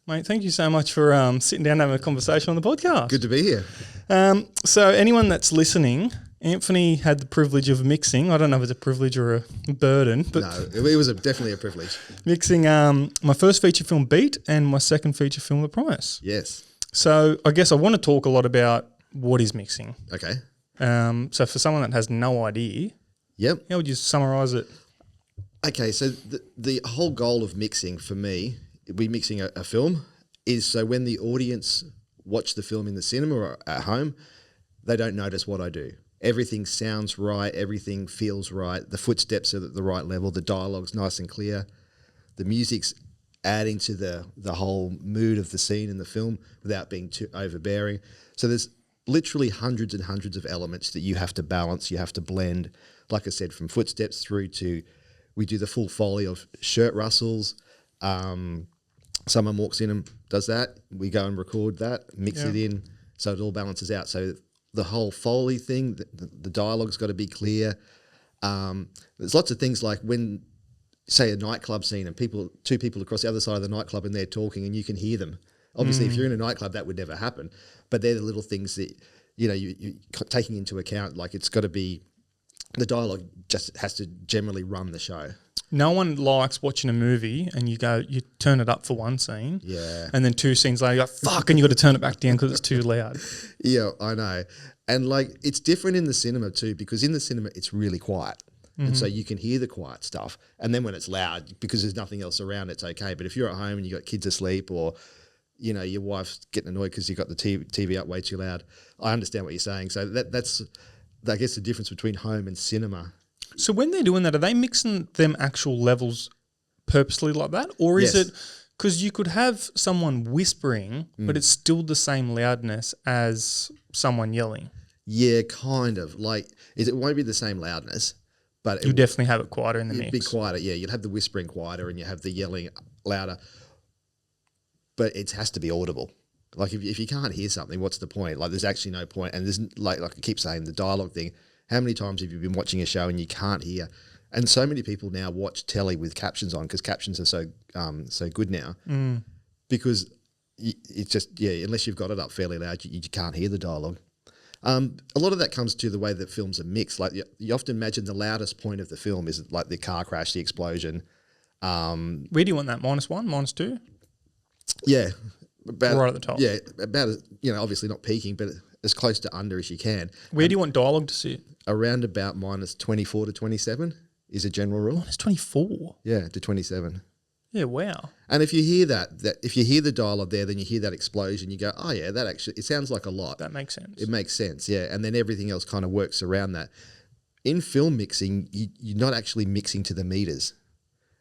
Mate, thank you so much for sitting down and having a conversation on the podcast. Good to be here. So anyone that's listening, Anthony had the privilege of mixing. I don't know if it's a privilege or a burden, but No, it was definitely a privilege. mixing my first feature film, Beat, and my second feature film, The Promise. Yes. So I guess I want to talk a lot about what is mixing. Okay. So for someone that has no idea, Yep. how would you summarise it? Okay, so the whole goal of mixing for me, we mixing a film, is so when the audience watch the film in the cinema or at home, they don't notice what I do. Everything sounds right, everything feels right, the footsteps are at the right level, the dialogue's nice and clear, the music's adding to the whole mood of the scene in the film without being too overbearing. So there's literally hundreds and hundreds of elements that you have to balance, you have to blend, like I said, from footsteps through to, we do the full foley of shirt rustles. Someone walks in and does that. We go and record that, mix it in, so it all balances out. So the whole foley thing, the dialogue's got to be clear. There's lots of things like when, say, a nightclub scene and two people across the other side of the nightclub and they're talking and you can hear them. Obviously, if you're in a nightclub, that would never happen. But they're the little things that, you're taking into account. Like it's got to be, the dialogue just has to generally run the show. No one likes watching a movie and you turn it up for one scene. Yeah. And then 2 scenes later, you're like, fuck, and you got to turn it back down because it's too loud. Yeah, I know. And like, it's different in the cinema too, because in the cinema, it's really quiet. And so you can hear the quiet stuff. And then when it's loud, because there's nothing else around, it's okay. But if you're at home and you got kids asleep or, your wife's getting annoyed because you got the TV up way too loud, I understand what you're saying. So that's, I guess, the difference between home and cinema. So when they're doing that, are they mixing them actual levels purposely like that? Or is it, because you could have someone whispering, but it's still the same loudness as someone yelling? Yeah, kind of. Like, it won't be the same loudness, but You definitely have it quieter in the it'd mix. be quieter. Yeah, you'd have the whispering quieter and you have the yelling louder, but it has to be audible. Like if you can't hear something, what's the point? Like there's actually no point. And there's like I keep saying, the dialogue thing. How many times have you been watching a show and you can't hear? And so many people now watch telly with captions on because captions are so good now. Because it's just, unless you've got it up fairly loud, you can't hear the dialogue. A lot of that comes to the way that films are mixed. Like you often imagine the loudest point of the film is like the car crash, the explosion. Where do you want that? -1, -2? Yeah. About, Right at the top. Yeah, about, obviously not peaking, but as close to under as you can. Where do you want dialogue to sit? Around about -24 to 27 is a general rule. -24? Yeah, to 27. Yeah, wow. And if you hear that if you hear the dialogue there, then you hear that explosion, you go, oh yeah, that actually, it sounds like a lot. That makes sense. It makes sense, yeah. And then everything else kind of works around that. In film mixing, you're not actually mixing to the meters.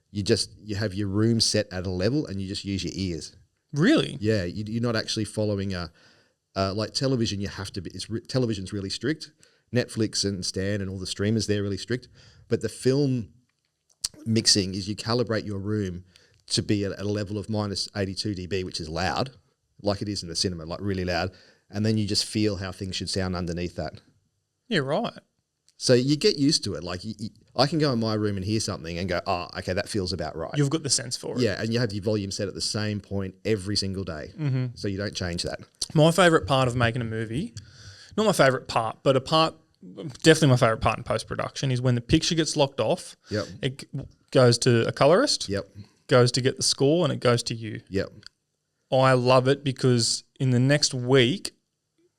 You have your room set at a level and you just use your ears. Really? Yeah, you're not actually following like television. You have to be. Television's really strict. Netflix and Stan and all the streamers, they're really strict. But the film mixing is you calibrate your room to be at a level of -82 dB, which is loud, like it is in the cinema, like really loud. And then you just feel how things should sound underneath that. Yeah, right. So you get used to it. Like I can go in my room and hear something and go, oh, okay, that feels about right. You've got the sense for it. Yeah, and you have your volume set at the same point every single day. So you don't change that. My favourite part of making a movie, not my favourite part, but definitely my favourite part in post-production is when the picture gets locked off, Yep. it goes to a colorist, Yep. goes to get the score, and it goes to you. Yep. I love it because in the next week,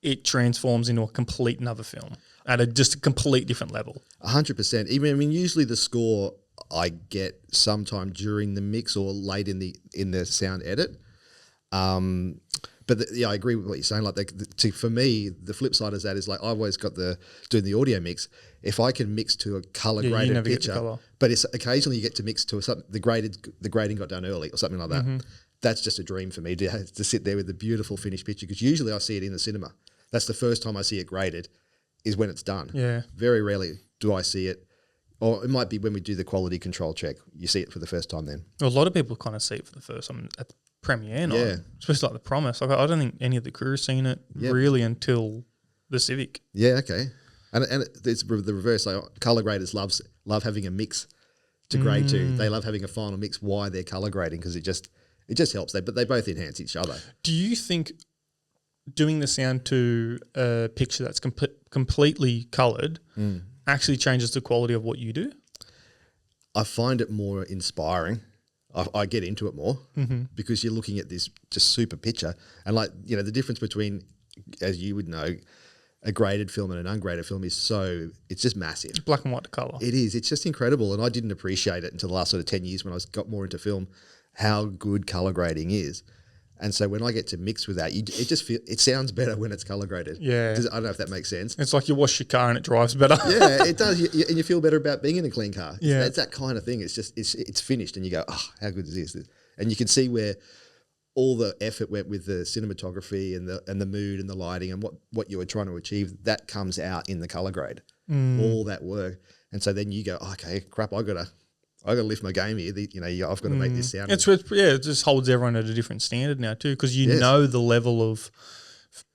it transforms into a complete another film at just a complete different level. 100%. Usually the score I get sometime during the mix or late in the sound edit. But I agree with what you're saying. Like for me, the flip side of that is like I've always got doing the audio mix. If I can mix to a color graded never get the picture, colour. but it's occasionally you get to mix to something the grading got done early or something like that. That's just a dream for me to sit there with the beautiful finished picture because usually I see it in the cinema. That's the first time I see it graded is when it's done. Yeah. Very rarely do I see it. Or it might be when we do the quality control check. You see it for the first time then. Well, a lot of people kind of see it for the first time at the premiere night, Yeah. especially like The Promise. Like, I don't think any of the crew have seen it really until the Civic. Yeah, okay. And it's the reverse. Like color graders love having a mix to grade to. They love having a final mix. Why they're color grading because it it just helps. But they both enhance each other. Do you think doing the sound to a picture that's completely coloured actually changes the quality of what you do? I find it more inspiring. I get into it more because you're looking at this just super picture. And like, you know, the difference between, as you would know, a graded film and an ungraded film is it's just massive. Black and white to colour. It is. It's just incredible. And I didn't appreciate it until the last sort of 10 years when I got more into film, how good colour grading is. And so when I get to mix with that, it sounds better when it's colour graded. Yeah. I don't know if that makes sense. It's like you wash your car and it drives better. Yeah, it does. And you feel better about being in a clean car. Yeah. It's that kind of thing. It's just, it's finished and you go, oh, how good is this? And you can see where all the effort went with the cinematography and the mood and the lighting and what you were trying to achieve. That comes out in the colour grade, all that work. And so then you go, oh, okay, crap, I gotta lift my game here. I've got to make this sound. It just holds everyone at a different standard now too, because you know the level of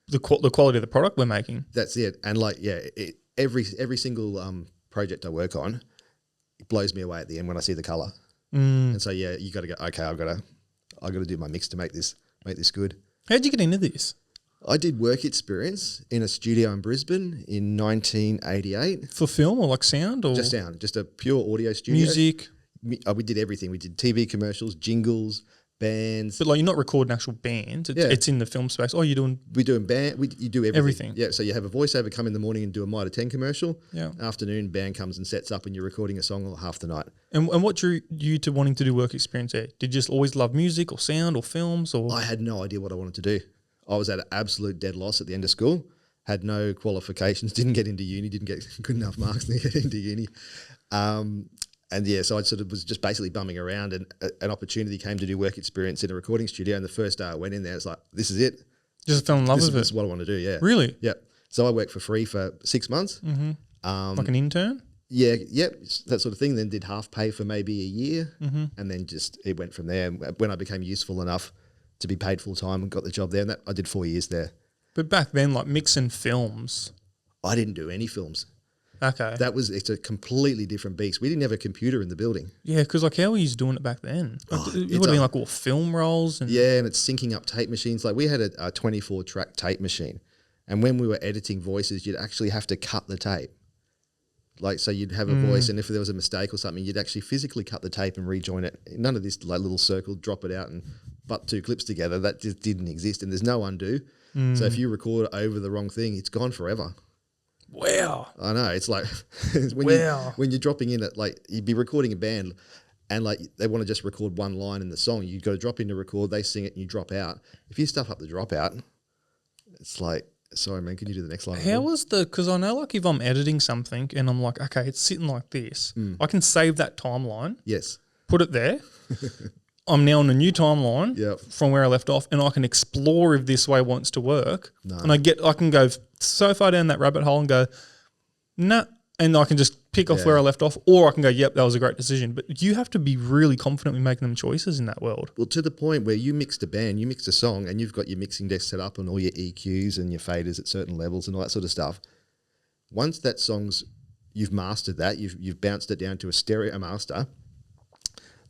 the quality of the product we're making. That's it. And like, every single project I work on, it blows me away at the end when I see the colour. And so you got to go, okay, I got to do my mix to make this good. How'd you get into this? I did work experience in a studio in Brisbane in 1988. For film or like sound or just sound, just a pure audio studio. Music. We did everything. We did TV commercials, jingles, bands. But like you're not recording actual bands. It's in the film space. Oh, you're doing... We're doing band. You do everything. Everything. Yeah, so you have a voiceover come in the morning and do a Mitre 10 commercial. Yeah. Afternoon, band comes and sets up and you're recording a song half the night. And what drew you to wanting to do work experience there? Did you just always love music or sound or films? Or I had no idea what I wanted to do. I was at an absolute dead loss at the end of school. Had no qualifications, didn't get into uni, didn't get good enough marks to get into uni. So I sort of was just basically bumming around and an opportunity came to do work experience in a recording studio. And the first day I went in there, it's like, this is it. Just fell in love with it. This is what I want to do, yeah. Really? Yeah. So I worked for free for 6 months. Like an intern? Yeah, that sort of thing. Then did half pay for maybe a year. And then it went from there. When I became useful enough to be paid full time and got the job there, and I did 4 years there. But back then, like mixing films. I didn't do any films. Okay. It's a completely different beast. We didn't have a computer in the building. Yeah, because like how were you doing it back then? Like, it would have been like all film rolls and and it's syncing up tape machines. Like we had a 24 track tape machine, and when we were editing voices, you'd actually have to cut the tape. Like so, you'd have a voice, and if there was a mistake or something, you'd actually physically cut the tape and rejoin it. None of this like little circle, drop it out and butt two clips together. That just didn't exist, and there's no undo. So if you record over the wrong thing, it's gone forever. Wow. I know. It's like when you're dropping in at like you'd be recording a band and like they want to just record one line in the song. You've got to drop in to record, they sing it and you drop out. If you stuff up the dropout, it's like, sorry man, can you do the next line? How was because I know like if I'm editing something and I'm like, okay, it's sitting like this, I can save that timeline. Yes. Put it there. I'm now on a new timeline from where I left off, and I can explore if this way wants to work. No. And I can go so far down that rabbit hole and go, nah, and I can just pick off where I left off, or I can go, yep, that was a great decision. But you have to be really confident with making them choices in that world. Well, to the point where you mixed a band, you mixed a song, and you've got your mixing desk set up and all your EQs and your faders at certain levels and all that sort of stuff. Once that song's, you've mastered that, you've bounced it down to a stereo master.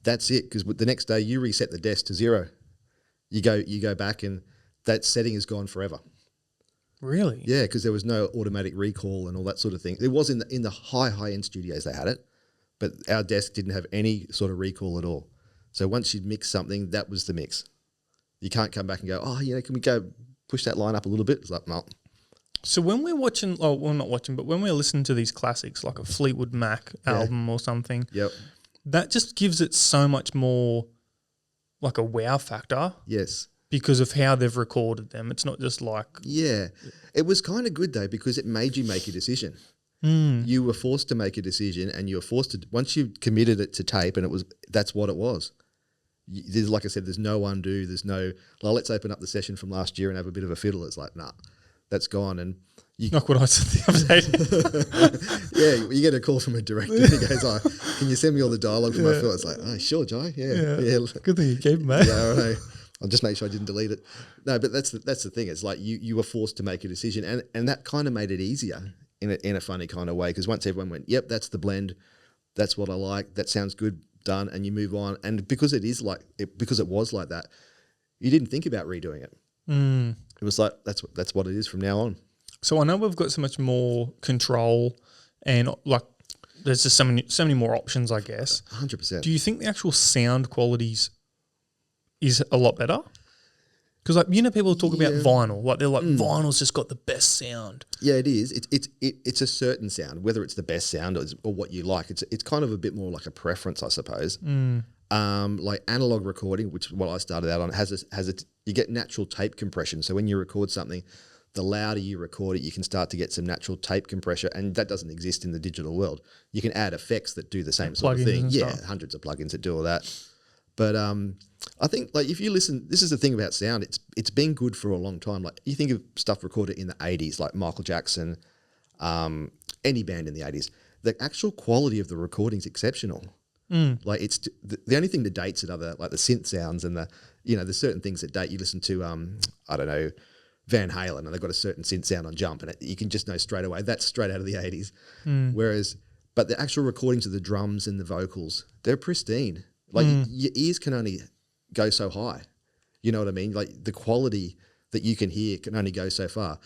That's it, because the next day you reset the desk to 0. You go back and that setting is gone forever. Really? Yeah, because there was no automatic recall and all that sort of thing. It was in the high-end studios they had it, but our desk didn't have any sort of recall at all. So once you'd mix something, that was the mix. You can't come back and go, oh, can we go push that line up a little bit? It's like, no. So when we're watching, not watching, but when we're listening to these classics, like a Fleetwood Mac album or something, that just gives it so much more like a wow factor. Yes. Because of how they've recorded them. It's not just like... Yeah. It was kind of good though, because it made you make a decision. You were forced to make a decision, and you were forced to, once you committed it to tape, and that's what it was. There's, like I said, there's no undo, there's no, let's open up the session from last year and have a bit of a fiddle. It's like, nah, that's gone. And like what I said the other day. You get a call from a director and he goes, oh, can you send me all the dialogue for my film? It's like, oh, sure, Jye. Yeah. Good thing you keep, mate. Yeah, I know. I'll just make sure I didn't delete it. No, but that's the thing. It's like you were forced to make a decision, and that kind of made it easier in a funny kind of way, because once everyone went, yep, that's the blend, that's what I like, that sounds good, done, and you move on. And because because it was like that, you didn't think about redoing it. It was like that's what it is from now on. So I know we've got so much more control, and like there's just so many more options, I guess. 100%. Do you think the actual sound qualities is a lot better? Because like people talk about vinyl, like they're like vinyl's just got the best sound. Yeah, it is. It's a certain sound, whether it's the best sound or what you like. It's kind of a bit more like a preference, I suppose. Like analog recording, which is what I started out on, you get natural tape compression. So when you record something, the louder you record it, you can start to get some natural tape compression, and that doesn't exist in the digital world. You can add effects that do the same sort of thing. Yeah, hundreds of plugins that do all that. But I think like if you listen, this is the thing about sound. It's been good for a long time. Like you think of stuff recorded in the 80s, like Michael Jackson, any band in the 80s. The actual quality of the recording's exceptional. Like it's the only thing that dates it other like the synth sounds and there's certain things that date. You listen to I don't know, Van Halen, and they've got a certain synth sound on Jump, and you can just know straight away that's straight out of the 80s. But the actual recordings of the drums and the vocals, they're pristine. Like your ears can only go so high. You know what I mean? Like the quality that you can hear can only go so far.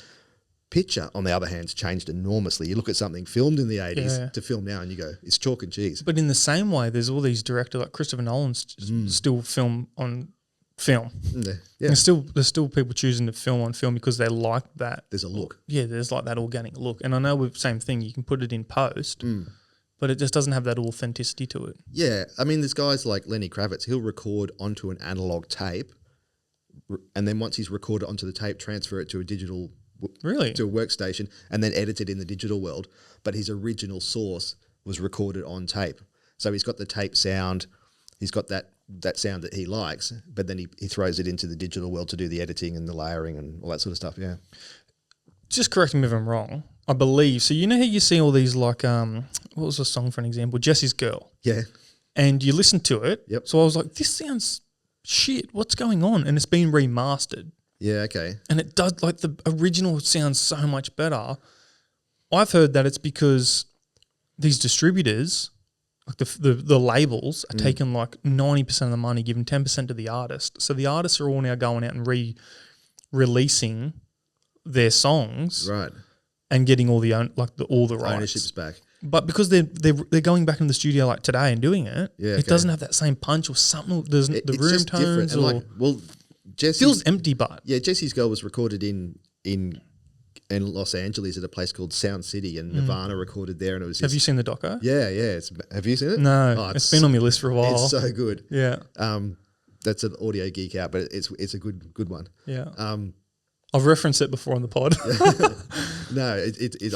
Picture, on the other hand, has changed enormously. You look at something filmed in the 80s to film now and you go, it's chalk and cheese. But in the same way, there's all these directors like Christopher Nolan still film on film. Yeah. There's still people choosing to film on film because they like that. There's a look. Yeah, there's like that organic look. And I know with the same thing, you can put it in post, but it just doesn't have that authenticity to it. Yeah. I mean, there's guys like Lenny Kravitz. He'll record onto an analog tape, and then once he's recorded onto the tape, transfer it to a digital to a workstation, and then edit it in the digital world. But his original source was recorded on tape. So he's got the tape sound, he's got that sound that he likes, but then he throws it into the digital world to do the editing and the layering and all that sort of stuff, yeah. Just correct me if I'm wrong, I believe. So you know how you see all these like, what was the song for an example? Jesse's Girl. Yeah. And you listen to it. Yep. So I was like, this sounds shit. What's going on? And it's been remastered. Yeah, okay. And it does, like the original sounds so much better. I've heard that it's because these distributors, like the labels, are taking like 90% of the money, giving 10% to the artist. So the artists are all now going out and releasing their songs, right, and getting all the all the rights, ownerships back. But because they're going back in the studio like today and doing it, it doesn't have that same punch or something. There's the room tones, or Jesse's, feels empty. But Jesse's Girl was recorded in Los Angeles at a place called Sound City, and Nirvana recorded there, and it was. Have you seen the doco? Yeah. Have you seen it? No, it's been on my list for a while. It's so good. Yeah. That's an audio geek out, but it's a good one. Yeah. I've referenced it before on the pod. No,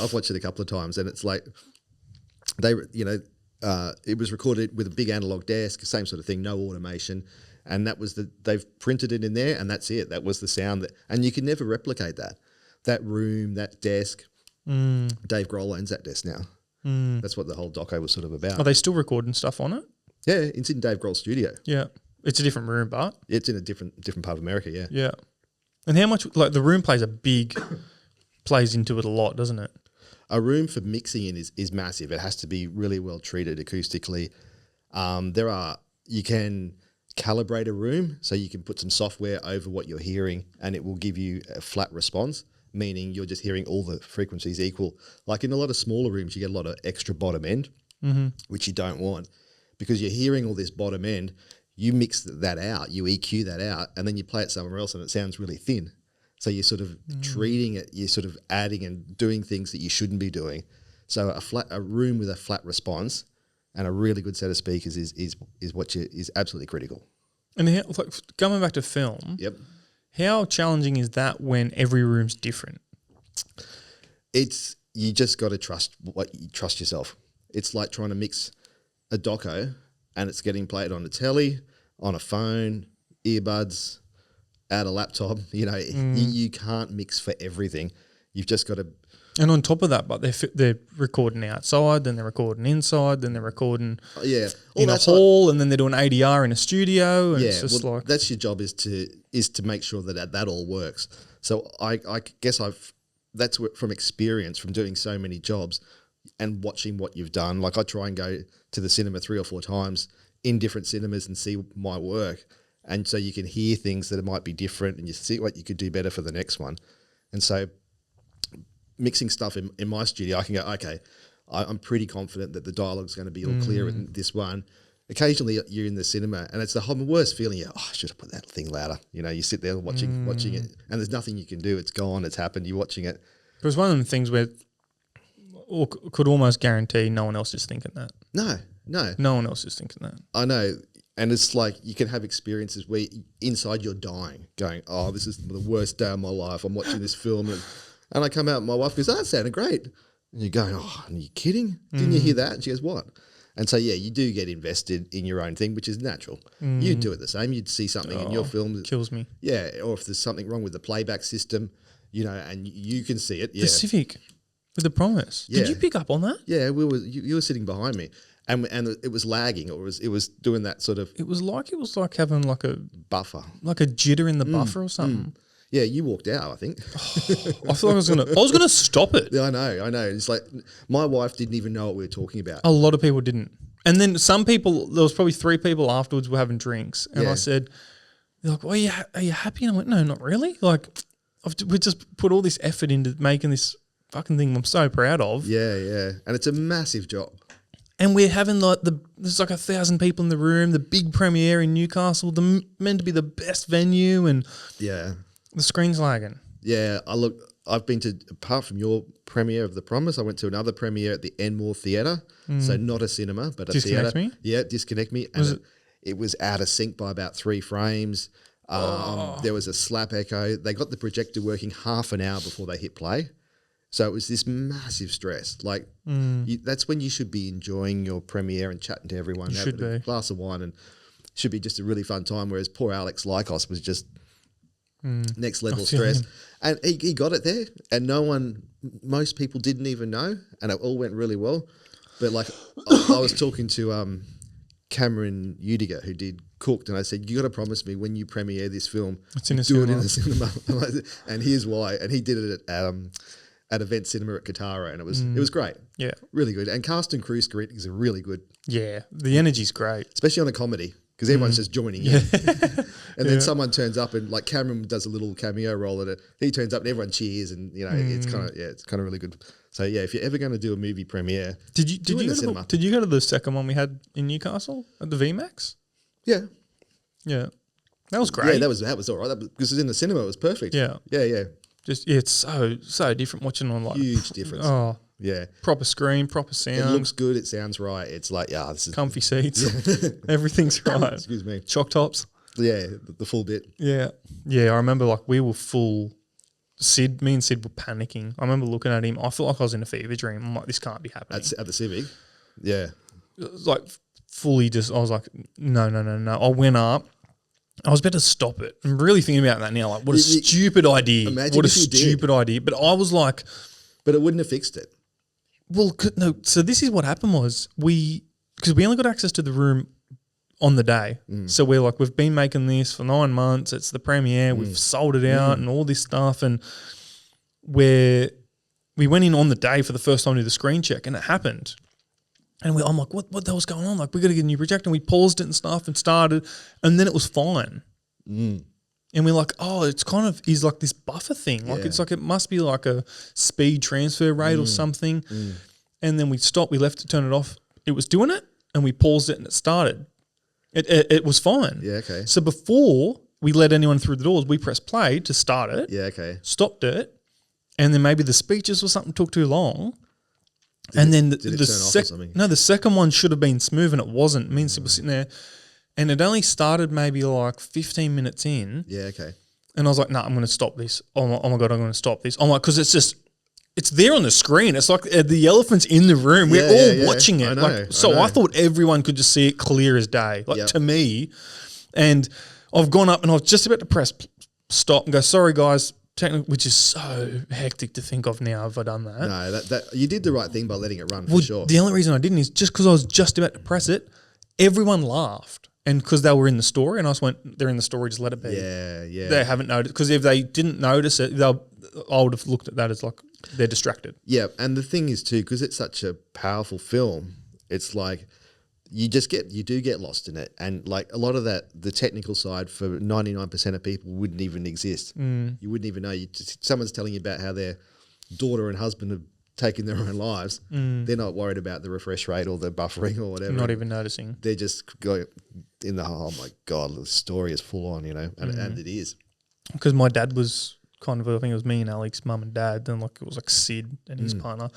I've watched it a couple of times, and it's like it was recorded with a big analog desk, same sort of thing, no automation. And that was they've printed it in there, and that's it. That was the sound and you can never replicate that. That room, that desk. Dave Grohl owns that desk now. That's what the whole doco was sort of about. Are they still recording stuff on it? Yeah, it's in Dave Grohl's studio. Yeah, it's a different room, but it's in a different part of America. Yeah. Yeah, and how much like the room plays into it a lot, doesn't it? A room for mixing in is massive. It has to be really well treated acoustically. You can calibrate a room, so you can put some software over what you're hearing and it will give you a flat response, meaning you're just hearing all the frequencies equal. Like in a lot of smaller rooms, you get a lot of extra bottom end, which you don't want, because you're hearing all this bottom end. You mix that out, you EQ that out, and then you play it somewhere else and it sounds really thin. So you're sort of treating it, you're sort of adding and doing things that you shouldn't be doing. So a room with a flat response and a really good set of speakers is absolutely critical. And going back to film, how challenging is that when every room's different? You just got to trust yourself. It's like trying to mix a doco, and it's getting played on a telly, on a phone, earbuds, at a laptop. You can't mix for everything. You've just got to. And on top of that, but they're recording outside, then they're recording inside, then they're recording in a hall, and then they're doing ADR in a studio. And it's just that's your job is to make sure that all works. So I guess that's from experience from doing so many jobs and watching what you've done. Like I try and go to the cinema 3 or 4 times in different cinemas and see my work. And so you can hear things that might be different and you see what you could do better for the next one. And so mixing stuff in my studio, I can go, okay, I'm pretty confident that the dialogue's going to be all clear in this one. Occasionally you're in the cinema and it's the worst feeling. I should have put that thing louder. You know, you sit there watching it and there's nothing you can do. It's gone. It's happened. You're watching it. It was one of the things where could almost guarantee no one else is thinking that. No. No one else is thinking that. I know. And it's like you can have experiences where inside you're dying, going, oh, this is the worst day of my life. I'm watching this film. And I come out and my wife goes, that sounded great. And you're going, oh, are you kidding? Didn't you hear that? And she goes, what? And so, yeah, you do get invested in your own thing, which is natural. You'd do it the same. You'd see something in your film. Kills me. Yeah, or if there's something wrong with the playback system, you know, and you can see it. Yeah. Pacific with The Promise. Yeah. Did you pick up on that? Yeah, you were sitting behind me. And it was lagging, or it was doing that sort of It was like having like a buffer. like a jitter in the buffer or something. Yeah, you walked out, I think. I feel like I was gonna stop it. Yeah, I know. It's like my wife didn't even know what we were talking about. A lot of people didn't. And then some people, there was probably 3 people afterwards were having drinks. And I said, they're like, well, are you happy? And I went, no, not really. Like, we just put all this effort into making this fucking thing I'm so proud of. Yeah. And it's a massive job. And we're having there's like 1,000 people in the room, the big premiere in Newcastle, meant to be the best venue, and yeah, the screen's lagging. Yeah, I've been to, apart from your premiere of The Promise, I went to another premiere at the Enmore Theatre. So not a cinema, but a Disconnect theatre. Me? Yeah, Disconnect Me. And it was out of sync by about 3 frames. There was a slap echo. They got the projector working half an hour before they hit play. So it was this massive stress. Like that's when you should be enjoying your premiere and chatting to everyone, having a glass of wine, and should be just a really fun time. Whereas poor Alex Lykos was just next level stress. And he got it there, and most people didn't even know, and it all went really well. But like I was talking to Cameron Udiger, who did Cooked, and I said, you got to promise me when you premiere this film, do it in a cinema. And here's why. And he did it at Event Cinema at Katara, and it was great. Yeah. Really good. And cast and crew screenings are really good. Yeah. The energy's great. Especially on a comedy, because everyone's just joining in. And then someone turns up, and like Cameron does a little cameo role in it. He turns up and everyone cheers, and you know, it's kind of really good. So yeah, if you're ever going to do a movie premiere, did you go to the second one we had in Newcastle at the VMAX? Yeah. Yeah. That was great. Yeah, that was all right. Because it was in the cinema, it was perfect. Yeah. Yeah. It's so different watching on like huge difference. Oh. Yeah. Proper screen, proper sound. It looks good, it sounds right. It's like, this is comfy seats. Everything's right. Excuse me. Choc tops. Yeah, the full bit. Yeah. Yeah, I remember like we were full. Me and Sid were panicking. I remember looking at him. I felt like I was in a fever dream. I'm like, this can't be happening. At the Civic? Yeah. It was like fully I was like, no. I went up. I was about to stop it. I'm really thinking about that now. Like, what a stupid idea. Imagine if you did. Idea. But I was like... But it wouldn't have fixed it. Well, no. So this is what happened was because we only got access to the room on the day. So we're like, we've been making this for 9 months. It's the premiere. We've sold it out and all this stuff. And we went in on the day for the first time to do the screen check, and it happened. And I'm like, what the hell's going on? Like, we got to get a new projector. And we paused it and stuff and started, and then it was fine. And we're like, it's kind of is like this buffer thing. Like it's like it must be like a speed transfer rate or something. And then we stopped. We left to turn it off. It was doing it, and we paused it, and it started. It was fine. Yeah, okay. So before we let anyone through the doors, we pressed play to start it. Yeah, okay. Stopped it, and then maybe the speeches or something took too long. Did it turn off or something? No, the second one should have been smooth, and it wasn't. Me and Sid were sitting there, and it only started maybe like 15 minutes in. Yeah, okay. And I was like, I'm going to stop this. Oh my God, I'm going to stop this. I'm like, because it's there on the screen. It's like the elephant's in the room. We're all watching it. I know. I thought everyone could just see it clear as day, to me. And I've gone up and I was just about to press stop and go, sorry guys, which is so hectic to think of now. Have I done that? No, that you did the right thing by letting it run for sure. The only reason I didn't is just because I was just about to press it, everyone laughed. And because they were in the story, and I just went, they're in the story, just let it be. Yeah. They haven't noticed. Because if they didn't notice it, I would have looked at that as like they're distracted. Yeah, and the thing is too, because it's such a powerful film, it's like you do get lost in it. And like a lot of that, the technical side for 99% of people wouldn't even exist. You wouldn't even know. Someone's telling you about how their daughter and husband have taken their own lives. They're not worried about the refresh rate or the buffering or whatever. Not even noticing. They're just going in the, oh my God, the story is full on, and it is. Because my dad was kind of, I think it was me and Alex, mum and dad, then like it was like Sid and his partner.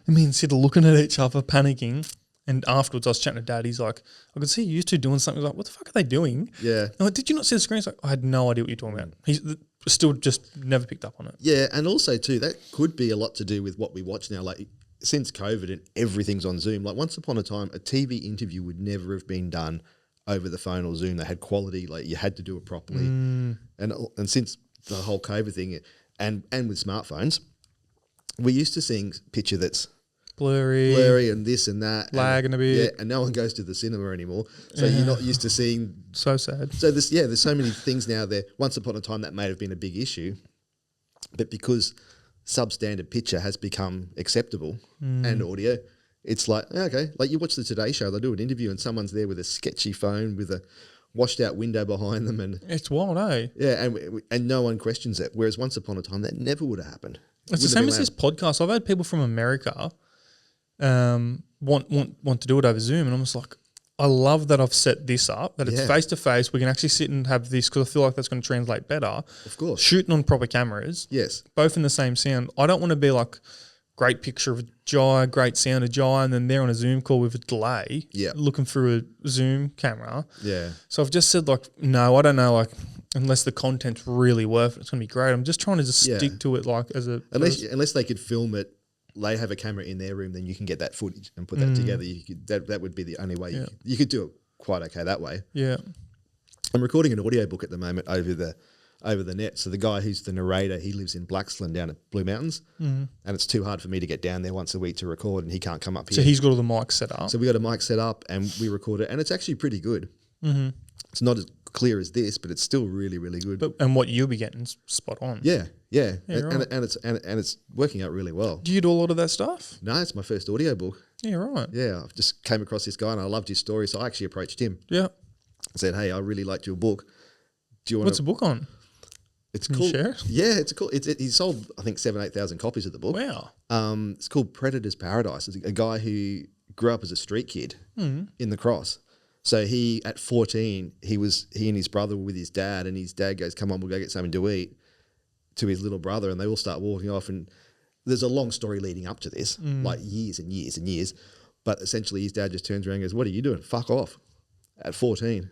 And me and Sid are looking at each other, panicking. And afterwards I was chatting to Dad, he's like, I could see you two doing something. I was like, what the fuck are they doing? Yeah. I'm like, did you not see the screen? He's like, I had no idea what you're talking about. He's still just never picked up on it. Yeah, and also too, that could be a lot to do with what we watch now. Like since COVID and everything's on Zoom, like once upon a time, a TV interview would never have been done over the phone or Zoom. They had quality, like you had to do it properly. And since the whole COVID thing and with smartphones, we're used to seeing picture that's blurry and this and that. Lagging a bit. Yeah, and no one goes to the cinema anymore. So you're not used to seeing. So sad. So there's so many things now there. Once upon a time that may have been a big issue, but because substandard picture has become acceptable and audio, it's like, okay, like you watch the Today Show, they do an interview and someone's there with a sketchy phone with a washed out window behind them. And it's wild, eh? Yeah, and no one questions it. Whereas once upon a time that never would have happened. It's the same as this podcast. I've had people from America want to do it over Zoom, and I'm just like, I love that I've set this up, that it's face to face. We can actually sit and have this because I feel like that's going to translate better. Of course, shooting on proper cameras. Yes, both in the same sound. I don't want to be like great picture of Jye, great sound of Jye, and then they're on a Zoom call with a delay. Yeah, looking through a Zoom camera. Yeah. So I've just said like, no, I don't know, like. Unless the content's really worth it, it's going to be great. I'm just trying to just stick to it like as a... Unless they could film it, they have a camera in their room, then you can get that footage and put that together. That would be the only way. You could do it quite okay that way. Yeah. I'm recording an audiobook at the moment over the net. So the guy who's the narrator, he lives in Blaxland down at Blue Mountains. And it's too hard for me to get down there once a week to record and he can't come up here. So he's got all the mics set up. So we got a mic set up and we record it and it's actually pretty good. It's not as clear as this, but it's still really, really good. And what you'll be getting is spot on. Yeah. Right. And it's working out really well. Do you do a lot of that stuff? No, it's my first audiobook. Yeah, right. Yeah, I've just came across this guy and I loved his story, so I actually approached him. Yeah. I said, hey, I really liked your book. Do you want? What's the book on? It's Can cool. you share? Yeah, it's cool. He sold I think 7,000-8,000 copies of the book. Wow. It's called Predator's Paradise. It's a guy who grew up as a street kid in the Cross. So he, at 14, he and his brother were with his dad, and his dad goes, come on, we'll go get something to eat, to his little brother, and they all start walking off. And there's a long story leading up to this, like years and years and years. But essentially his dad just turns around and goes, what are you doing? Fuck off. At 14.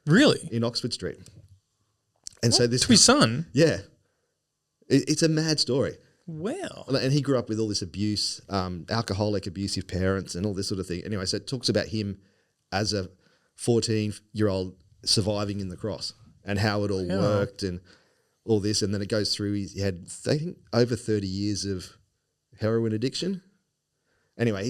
Really? In Oxford Street. And so this... To his son? Yeah. It's a mad story. Wow. And he grew up with all this abuse, alcoholic, abusive parents and all this sort of thing. Anyway, so it talks about him as a 14-year-old surviving in the Cross and how it all worked and all this. And then it goes through, he had, I think, over 30 years of heroin addiction. Anyway,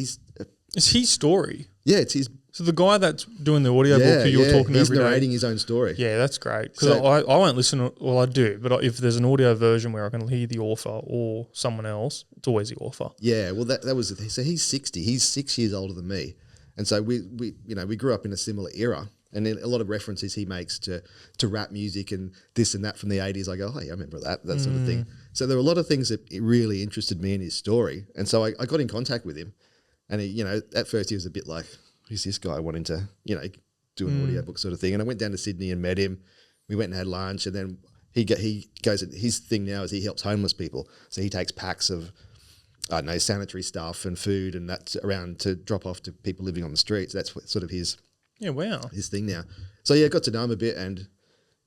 it's his story. Yeah, it's his. So the guy that's doing the audio book who you're talking to every day. He's narrating his own story. Yeah, that's great. Because I won't listen, well, I do, but if there's an audio version where I can hear the author or someone else, it's always the author. Yeah, well, that was the thing. So he's 60. He's 6 years older than me. And so we grew up in a similar era, and then a lot of references he makes to rap music and this and that from the 80s. I go, oh, yeah, I remember that sort of thing. So there were a lot of things that really interested me in his story, and so I got in contact with him, and he, at first he was a bit like, who's this guy wanting to do an audiobook sort of thing? And I went down to Sydney and met him. We went and had lunch, and then he goes. His thing now is he helps homeless people, so he takes packs of, I don't know, sanitary stuff and food and that's around to drop off to people living on the streets. That's sort of his thing now. So yeah, I got to know him a bit and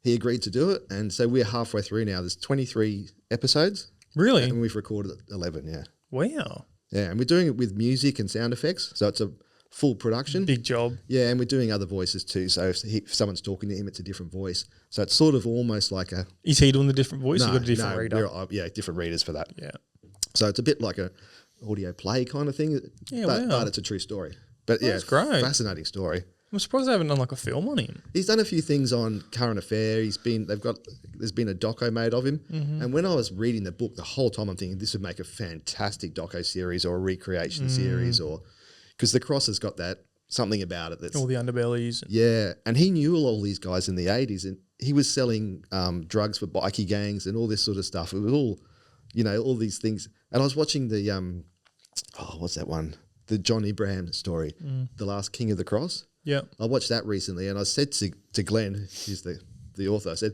he agreed to do it. And so we're halfway through now. There's 23 episodes. Really? And we've recorded 11, yeah. Wow. Yeah, and we're doing it with music and sound effects. So it's a full production. Big job. Yeah, and we're doing other voices too. So if someone's talking to him, it's a different voice. So it's sort of almost like a... Is he doing the different voice? You got a different reader? Yeah, different readers for that. Yeah. So it's a bit like a audio play kind of thing, but it's a true story. But that's great. Fascinating story. I'm surprised they haven't done like a film on him. He's done a few things on Current Affair. There's been a doco made of him. And when I was reading the book, the whole time I'm thinking this would make a fantastic doco series or a recreation series, or because The Cross has got that something about it that's all the underbellies. yeah. And he knew all these guys in the 80s, and he was selling drugs for bikie gangs and all this sort of stuff. It was all, all these things. And I was watching the what's that one? The John Abraham story, The Last King of the Cross. Yeah. I watched that recently, and I said to Glenn, who's the author, I said,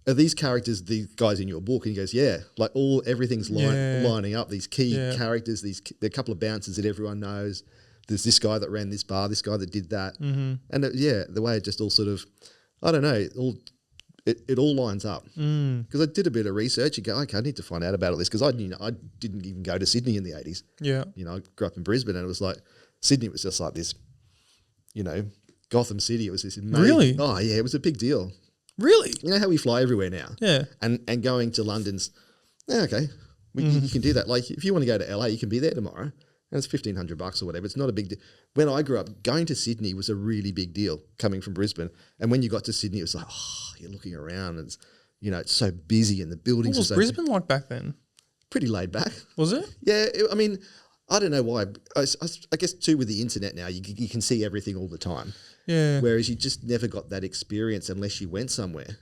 are these characters the guys in your book? And he goes, yeah, like everything's lining up. These key characters, there are a couple of bouncers that everyone knows. There's this guy that ran this bar, this guy that did that. Mm-hmm. And the way it just all sort of, I don't know, it all lines up. Because I did a bit of research. You go, okay, I need to find out about all this, because I didn't even go to Sydney in the 80s. Yeah. I grew up in Brisbane, and it was like, Sydney was just like this, Gotham City. It was this amazing. Really? Oh, yeah, it was a big deal. Really? You know how we fly everywhere now? Yeah. And going to London's, okay, you can do that. Like, if you want to go to LA, you can be there tomorrow. And it's $1,500 or whatever. It's not a big deal. When I grew up, going to Sydney was a really big deal coming from Brisbane. And when you got to Sydney, it was like, you're looking around and it's so busy and the buildings What was Brisbane like back then? Pretty laid back. Was it? Yeah. I mean, I don't know why. I guess too, with the internet now, you can see everything all the time. Yeah. Whereas you just never got that experience unless you went somewhere.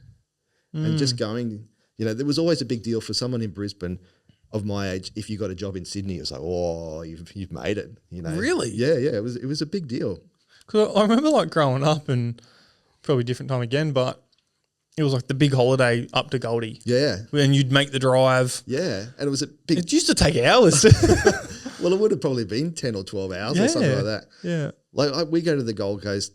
And just going, there was always a big deal for someone in Brisbane of my age. If you got a job in Sydney, it was like, oh, you've made it. Really? Yeah. It was a big deal. Because I remember like growing up, and probably different time again, but it was like the big holiday up to Goldie. Yeah. And you'd make the drive. Yeah. And it was a big. It used to take hours. Well, it would have probably been 10 or 12 hours or something like that. Yeah. Like we go to the Gold Coast.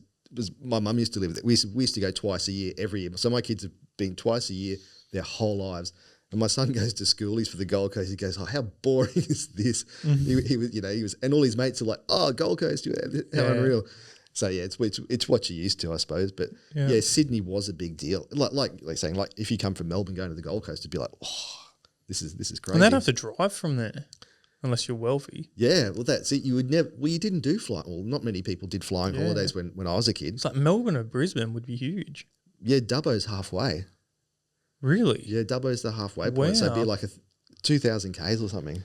My mum used to live there. We used to go twice a year, every year. So my kids have been twice a year their whole lives. And my son goes to school. He's for the Gold Coast. He goes, "Oh, how boring is this?" Mm-hmm. He was, and all his mates are like, "Oh, Gold Coast, how unreal." So yeah, it's what you're used to, I suppose. But yeah, Sydney was a big deal. Like saying, like if you come from Melbourne going to the Gold Coast, it'd be like, "Oh, this is crazy." And they'd have to drive from there, unless you're wealthy. Yeah, well, that's it. You would never. Well, you didn't do flying. Well, not many people did flying holidays when I was a kid. It's like Melbourne or Brisbane would be huge. Yeah, Dubbo's halfway. Really? Yeah, Dubbo's the halfway point. So it'd be like 2,000 Ks or something.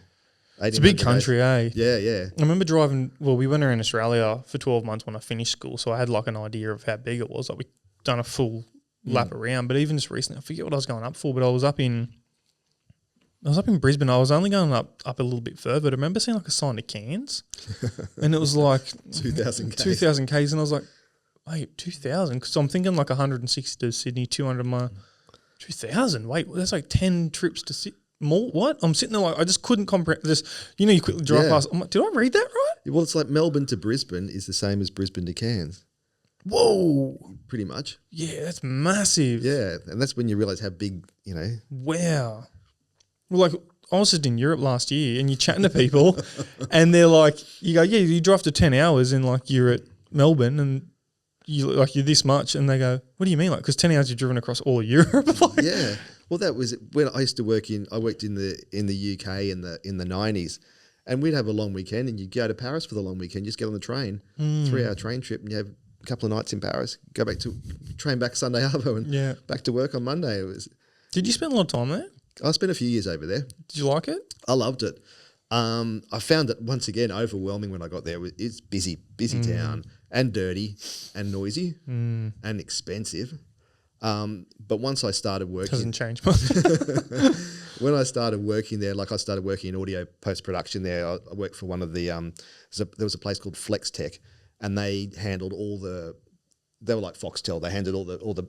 It's a big country, eh? Yeah. I remember driving, we went around Australia for 12 months when I finished school, so I had like an idea of how big it was. Like, we'd done a full lap around, but even just recently, I forget what I was going up for, but I was up in Brisbane. I was only going up a little bit further. I remember seeing like a sign to Cairns, and it was like 2,000 Ks. 2,000 Ks, and I was like, wait, 2,000? Because I'm thinking like 160 to Sydney, 200 miles. 2,000? Wait, that's like 10 trips to Sydney. More? What? I'm sitting there like, I just couldn't comprehend this. You quickly drive past. I'm like, did I read that right? Well, it's like Melbourne to Brisbane is the same as Brisbane to Cairns. Whoa. Pretty much. Yeah, that's massive. Yeah, and that's when you realise how big, Wow. Well, like, I was just in Europe last year, and you're chatting to people, and they're like, you go, yeah, you drive to 10 hours, and like you're at Melbourne, and you're this much, and they go, what do you mean? Like, because 10 hours you've driven across all of Europe. Like, yeah. Well, that was when I used to work I worked in the UK in the 90s, and we'd have a long weekend, and you'd go to Paris for the long weekend, just get on the train, 3-hour train trip, and you have a couple of nights in Paris, go back to train back Sunday Arvo, and back to work on Monday. Did you spend a lot of time there? I spent a few years over there. Did you like it? I loved it. I found it once again overwhelming when I got there. It's busy town, and dirty and noisy and expensive. But once I started working, doesn't change much. When I started working there, like I started working in audio post production there. I worked for one of the there was a place called Flex Tech, and they handled they were like Foxtel. They handled all the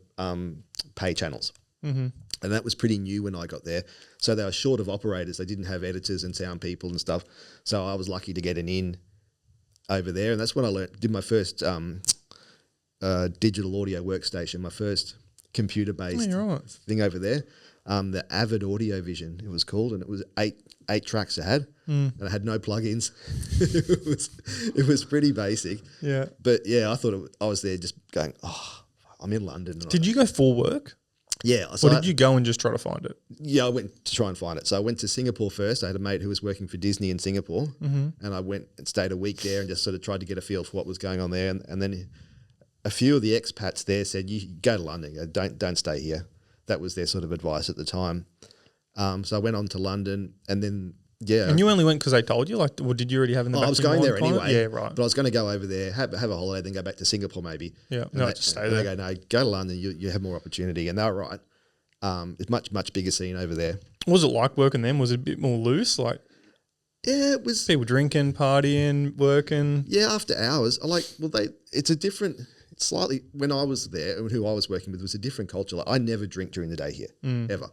pay channels. Mm-hmm. And that was pretty new when I got there. So they were short of operators. They didn't have editors and sound people and stuff. So I was lucky to get an in over there. And that's when I did my first digital audio workstation, my first computer-based thing over there. The Avid Audio Vision, it was called. And it was eight tracks I had. And I had no plugins. It was pretty basic. Yeah. But yeah, I thought I was there just going, I'm in London. Did you go for work? Yeah. So or did you go and just try to find it? Yeah, I went to try and find it. So I went to Singapore first. I had a mate who was working for Disney in Singapore, and I went and stayed a week there and just sort of tried to get a feel for what was going on there. And then a few of the expats there said, "You go to London. Don't stay here." That was their sort of advice at the time. So I went on to London, and then Yeah. And you only went because they told you? Like, or did you already have in the back I was of your going there mind kind of? anyway. Yeah, right. But I was going to go over there, have a holiday, then go back to Singapore maybe. Yeah, And no, they, just stay and there. they go, no, go to London, you have more opportunity. And they were right. It's much bigger scene over there. What was it like working them? Was it a bit more loose? Like, Yeah, it was. people drinking, partying, working? Yeah, after hours. It's a different, slightly, when I was there and who I was working with was a different culture. Like, I never drink during the day here, ever.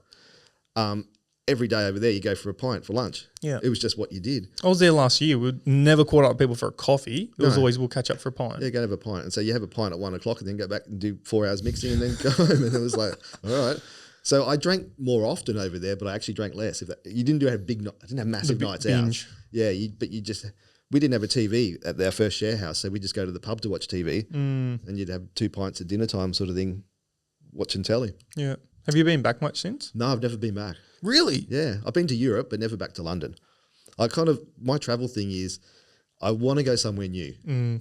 Every day over there, you go for a pint for lunch. Yeah. It was just what you did. I was there last year. We never caught up with people for a coffee. It was No. always, we'll catch up for a pint. Yeah, go have a pint. And so you have a pint at 1 o'clock and then go back and do 4 hours mixing and then go home. And it was like, all right. So I drank more often over there, but I actually drank less. You didn't have I didn't have massive nights binge. out. Yeah, we didn't have a TV at our first share house, so we just go to the pub to watch TV, and you'd have 2 pints at dinner time, sort of thing, watching telly. Yeah. Have you been back much since? No, I've never been back. Really? Yeah, I've been to Europe, but never back to London. My travel thing is, I want to go somewhere new.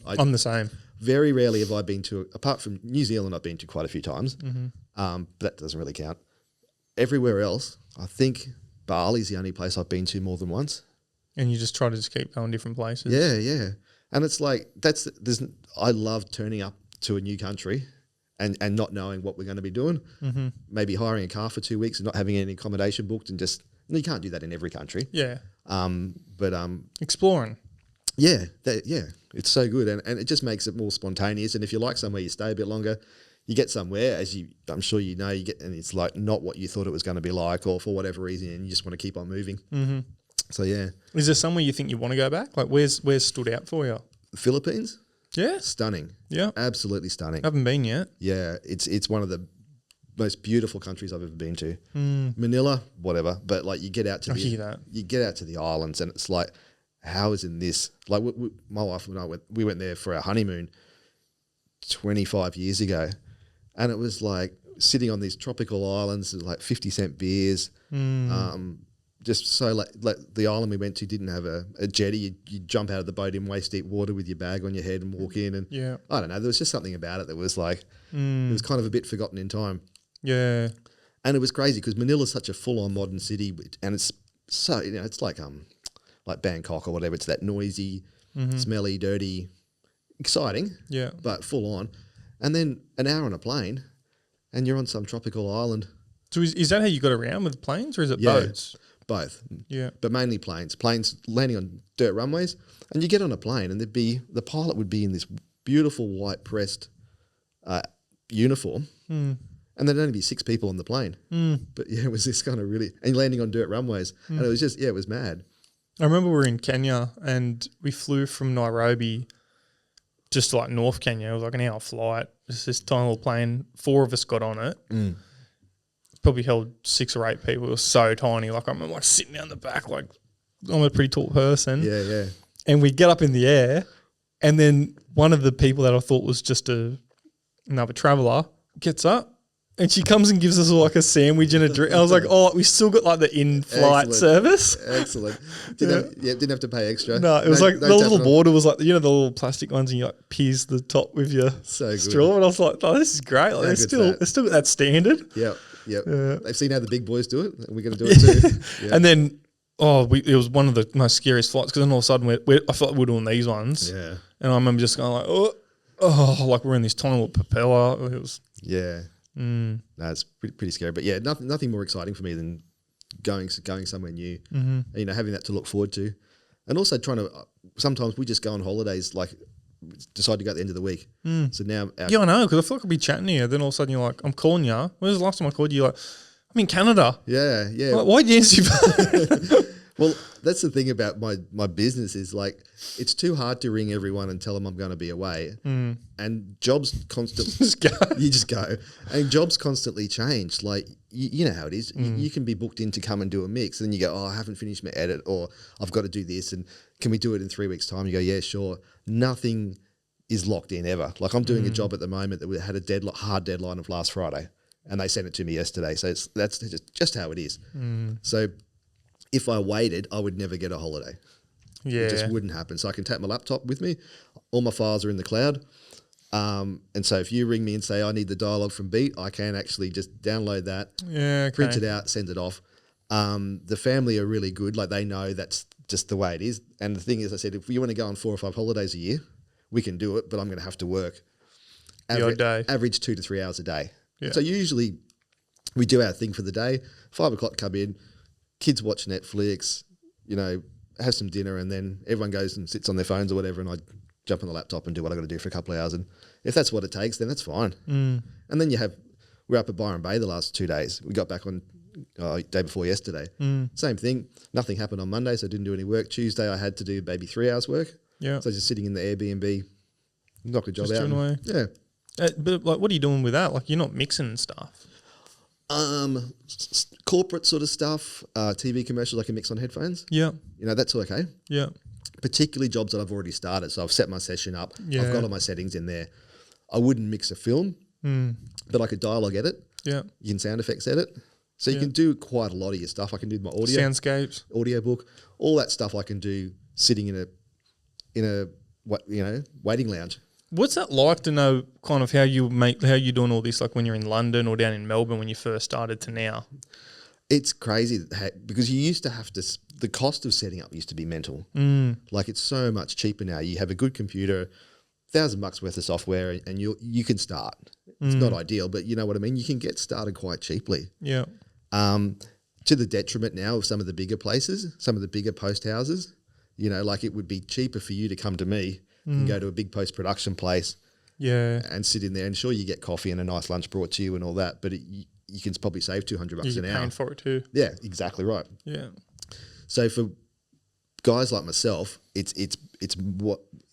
I'm the same. Very rarely have I been to, apart from New Zealand, I've been to quite a few times. But that doesn't really count. Everywhere else, I think Bali's the only place I've been to more than once. And you just try to just keep going different places. Yeah. And it's like, I love turning up to a new country and not knowing what we're going to be doing. Maybe hiring a car for 2 weeks and not having any accommodation booked and you can't do that in every country. Yeah. But Exploring. yeah, it's so good. And it just makes it more spontaneous. And if you like somewhere, you stay a bit longer. You get somewhere, I'm sure you know, and it's like not what you thought it was going to be like, or for whatever reason, and you just want to keep on moving. So yeah. Is there somewhere you think you want to go back? Like, where's stood out for you? The Philippines, Yeah. stunning. Yeah. Absolutely stunning. Haven't been yet. Yeah, it's one of the most beautiful countries I've ever been to. Manila, whatever, but like you get out to the islands, and it's like, how isn't this like? My wife and I went there for our honeymoon 25 years ago, and it was like sitting on these tropical islands, like 50-cent beers. Just so like the island we went to didn't have a jetty. You jump out of the boat in waist deep water with your bag on your head and walk in, and I don't know. There was just something about it that was like it was kind of a bit forgotten in time. Yeah. And it was crazy because Manila's such a full-on modern city, and it's so it's like Bangkok or whatever. It's that noisy, smelly, dirty, exciting, but full on. And then an hour on a plane, and you're on some tropical island. So is that how you got around with planes, or is it boats? Both. Yeah. But mainly planes. Planes landing on dirt runways, and you get on a plane, and the pilot would be in this beautiful white pressed uniform. And there'd only be 6 people on the plane. But yeah, it was this kind of and landing on dirt runways. And it was just, it was mad. I remember we were in Kenya and we flew from Nairobi just to like North Kenya. It was like an hour flight. Just this tiny little plane. 4 of us got on it. Probably held 6 or 8 people. It was so tiny. Like I remember like sitting down the back, like I'm a pretty tall person. Yeah. And we get up in the air, and then one of the people that I thought was just another traveller gets up. And she comes and gives us all like a sandwich and a drink. I was like, oh, we still got like the in-flight service. Excellent. Didn't have to pay extra. No, it was like the little water was like, the little plastic ones, and you like pierce the top with your straw. And I was like, oh, this is great. Like, they're still got that standard. Yep. They've seen how the big boys do it, and we're going to do it too. And then, it was one of the most scariest flights, because then all of a sudden I felt like we were doing these ones. Yeah. And I remember just going like, like we're in this tiny little propeller. It was... Yeah. No, it's pretty scary. But yeah, nothing more exciting for me than going somewhere new. And, having that to look forward to. And also sometimes we just go on holidays, like decide to go at the end of the week. So now... I know, because I feel like I'll be chatting to you, then all of a sudden you're like, I'm calling you. When was the last time I called you? You're like, I'm in Canada. Yeah. Like, why'd you answer your phone? Well, that's the thing about my business is like it's too hard to ring everyone and tell them I'm going to be away. And jobs constantly you just go, and jobs constantly change. Like you know how it is. You can be booked in to come and do a mix, and then you go, oh, I haven't finished my edit, or I've got to do this, and can we do it in 3 weeks' time? You go, yeah, sure. Nothing is locked in ever. Like I'm doing a job at the moment that had a hard deadline of last Friday, and they sent it to me yesterday. So that's just how it is. So if I waited, I would never get a holiday. Yeah. It just wouldn't happen. So I can take my laptop with me. All my files are in the cloud. And so if you ring me and say, I need the dialogue from Beat, I can actually just download that, print it out, send it off. The family are really good. Like, they know that's just the way it is. And the thing is, I said, if you want to go on 4 or 5 holidays a year, we can do it, but I'm going to have to work. The odd day. Average 2 to 3 hours a day. Yeah. So usually we do our thing for the day. 5 o'clock come in, kids watch Netflix, have some dinner, and then everyone goes and sits on their phones or whatever, and I jump on the laptop and do what I got to do for a couple of hours. And if that's what it takes, then that's fine. And then we're up at Byron Bay the last 2 days. We got back on day before yesterday. Same thing. Nothing happened on Monday, so I didn't do any work. Tuesday I had to do maybe 3 hours work. Yeah. So just sitting in the Airbnb, knock a job Just out. away. Yeah. But like, what are you doing with that? Like, you're not mixing stuff. Corporate sort of stuff, TV commercials I can mix on headphones. Yeah. That's okay. Yeah. Particularly jobs that I've already started. So I've set my session up. Yeah. I've got all my settings in there. I wouldn't mix a film, but I could dialogue edit. Yeah. You can sound effects edit. So you can do quite a lot of your stuff. I can do my audio. Soundscapes. Audio book. All that stuff I can do sitting in a waiting lounge. What's that like to know kind of how you're doing all this, like when you're in London or down in Melbourne when you first started to now? It's crazy because you used to have to, the cost of setting up used to be mental. Like, it's so much cheaper now. You have a good computer, $1,000 worth of software, and you can start. It's not ideal, but you know what I mean? You can get started quite cheaply. Yeah. To the detriment now of some of the bigger places, some of the bigger post houses. Like, it would be cheaper for you to come to me and go to a big post-production place, and sit in there. And sure, you get coffee and a nice lunch brought to you and all that, but you can probably save $200 an hour. Paying for it too. Yeah, exactly right. Yeah. So for guys like myself, it's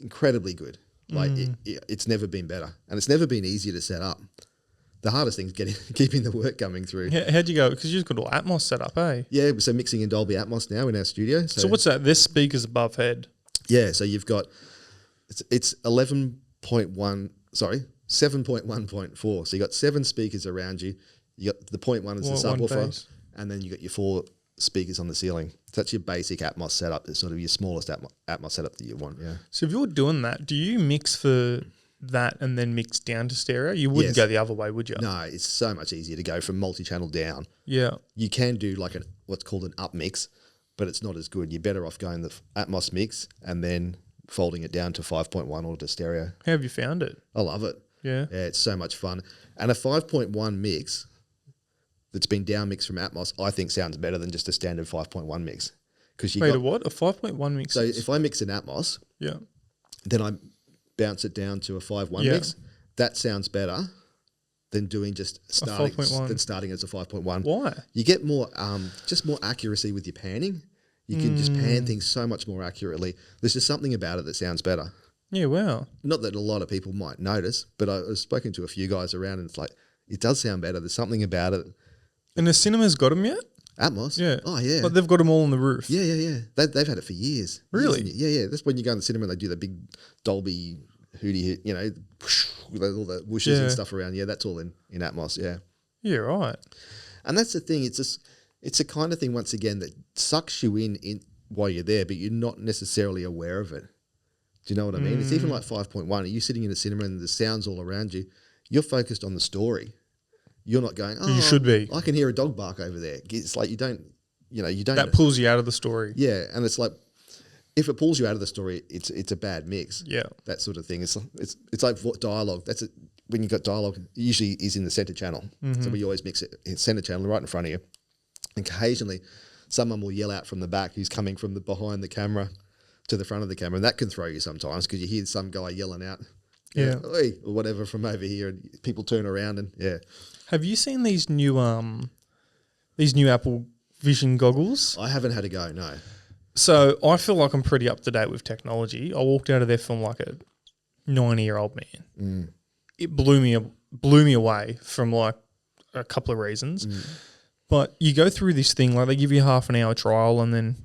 incredibly good. Like, it's never been better, and it's never been easier to set up. The hardest thing is keeping the work coming through. How'd you go? Because you've got all Atmos set up, eh? Yeah, so mixing in Dolby Atmos now in our studio. So what's that? There's speakers above head. Yeah, so you've got it's 7.1.4. So you got 7 speakers around you. You got the 0.1 is the subwoofer, and then you got your 4 speakers on the ceiling. So that's your basic Atmos setup. It's sort of your smallest Atmos setup that you want. Yeah. So if you're doing that, do you mix for that and then mix down to stereo? You wouldn't go the other way, would you? No, it's so much easier to go from multi-channel down. Yeah. You can do like what's called an up mix, but it's not as good. You're better off going the Atmos mix and then folding it down to 5.1 or to stereo. How have you found it? I love it. Yeah. Yeah, it's so much fun. And a 5.1 mix that's been down mixed from Atmos, I think sounds better than just a standard 5.1 mix. Wait, what? A 5.1 mix? So if I mix in Atmos, then I bounce it down to a 5.1 mix, that sounds better than doing just starting as a 5.1. Why? You get more accuracy with your panning. You can just pan things so much more accurately. There's just something about it that sounds better. Yeah, wow. Not that a lot of people might notice, but I've spoken to a few guys around, and it's like, it does sound better. There's something about it. And the cinema's got them yet? Atmos? Yeah. Oh, yeah. But they've got them all on the roof. Yeah. They've had it for years. Really? Yeah. That's when you go in the cinema and they do the big Dolby hootie, with all the whooshes and stuff around. Yeah, that's all in Atmos, yeah. Yeah, right. And that's the thing. It's a kind of thing, once again, that sucks you in while you're there, but you're not necessarily aware of it. Do you know what I mean? It's even like 5.1. Are you sitting in a cinema and the sound's all around you? You're focused on the story. You're not going, oh, you should be. I can hear a dog bark over there. It's like you don't. That pulls you out of the story. Yeah, and it's like, if it pulls you out of the story, it's a bad mix. Yeah. That sort of thing. It's like dialogue. When you've got dialogue, it usually is in the center channel. So we always mix it in center channel right in front of you. Occasionally, someone will yell out from the back who's coming from behind the camera to the front of the camera, and that can throw you sometimes because you hear some guy yelling out, "Oi," or whatever from over here, and people turn around and Have you seen these new Apple Vision goggles? I haven't had a go, no. So I feel like I'm pretty up to date with technology. I walked out of there feeling like a 90-year-old man. It blew me away from like a couple of reasons. But you go through this thing, like they give you a half an hour trial and then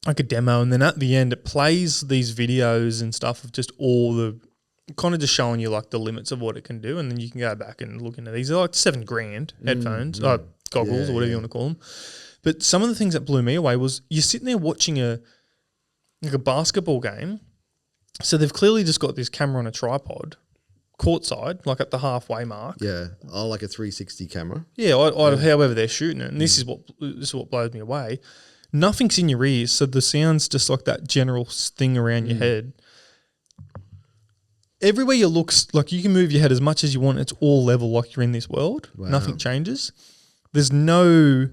like a demo, and then at the end it plays these videos and stuff of just all the kind of just showing you like the limits of what it can do, and then you can go back and look into these. They're like $7,000 headphones, goggles, or whatever you want to call them. But some of the things that blew me away was you're sitting there watching a basketball game. So they've clearly just got this camera on a tripod, courtside, like at the halfway mark. Yeah. Oh, like a 360 camera. Yeah, however they're shooting it, and this is what blows me away. Nothing's in your ears, so the sound's just like that general thing around your head. Everywhere you look, like you can move your head as much as you want. It's all level, like you're in this world. Wow. Nothing changes. There's no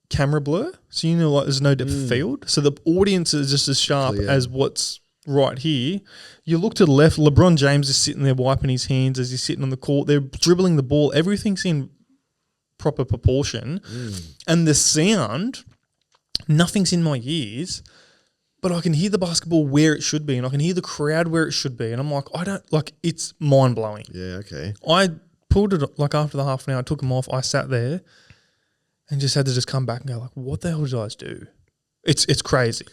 camera blur, so you know, like there's no depth of field. So the audience is just as sharp as what's right here. You look to the left. LeBron James is sitting there wiping his hands as he's sitting on the court. They're dribbling the ball. Everything's in proper proportion, and the sound. Nothing's in my ears, but I can hear the basketball where it should be, and I can hear the crowd where it should be. And I'm like, it's mind blowing. Yeah, okay. I pulled it like after the half an hour, I took them off. I sat there and just had to just come back and go like, what the hell did I do? It's crazy.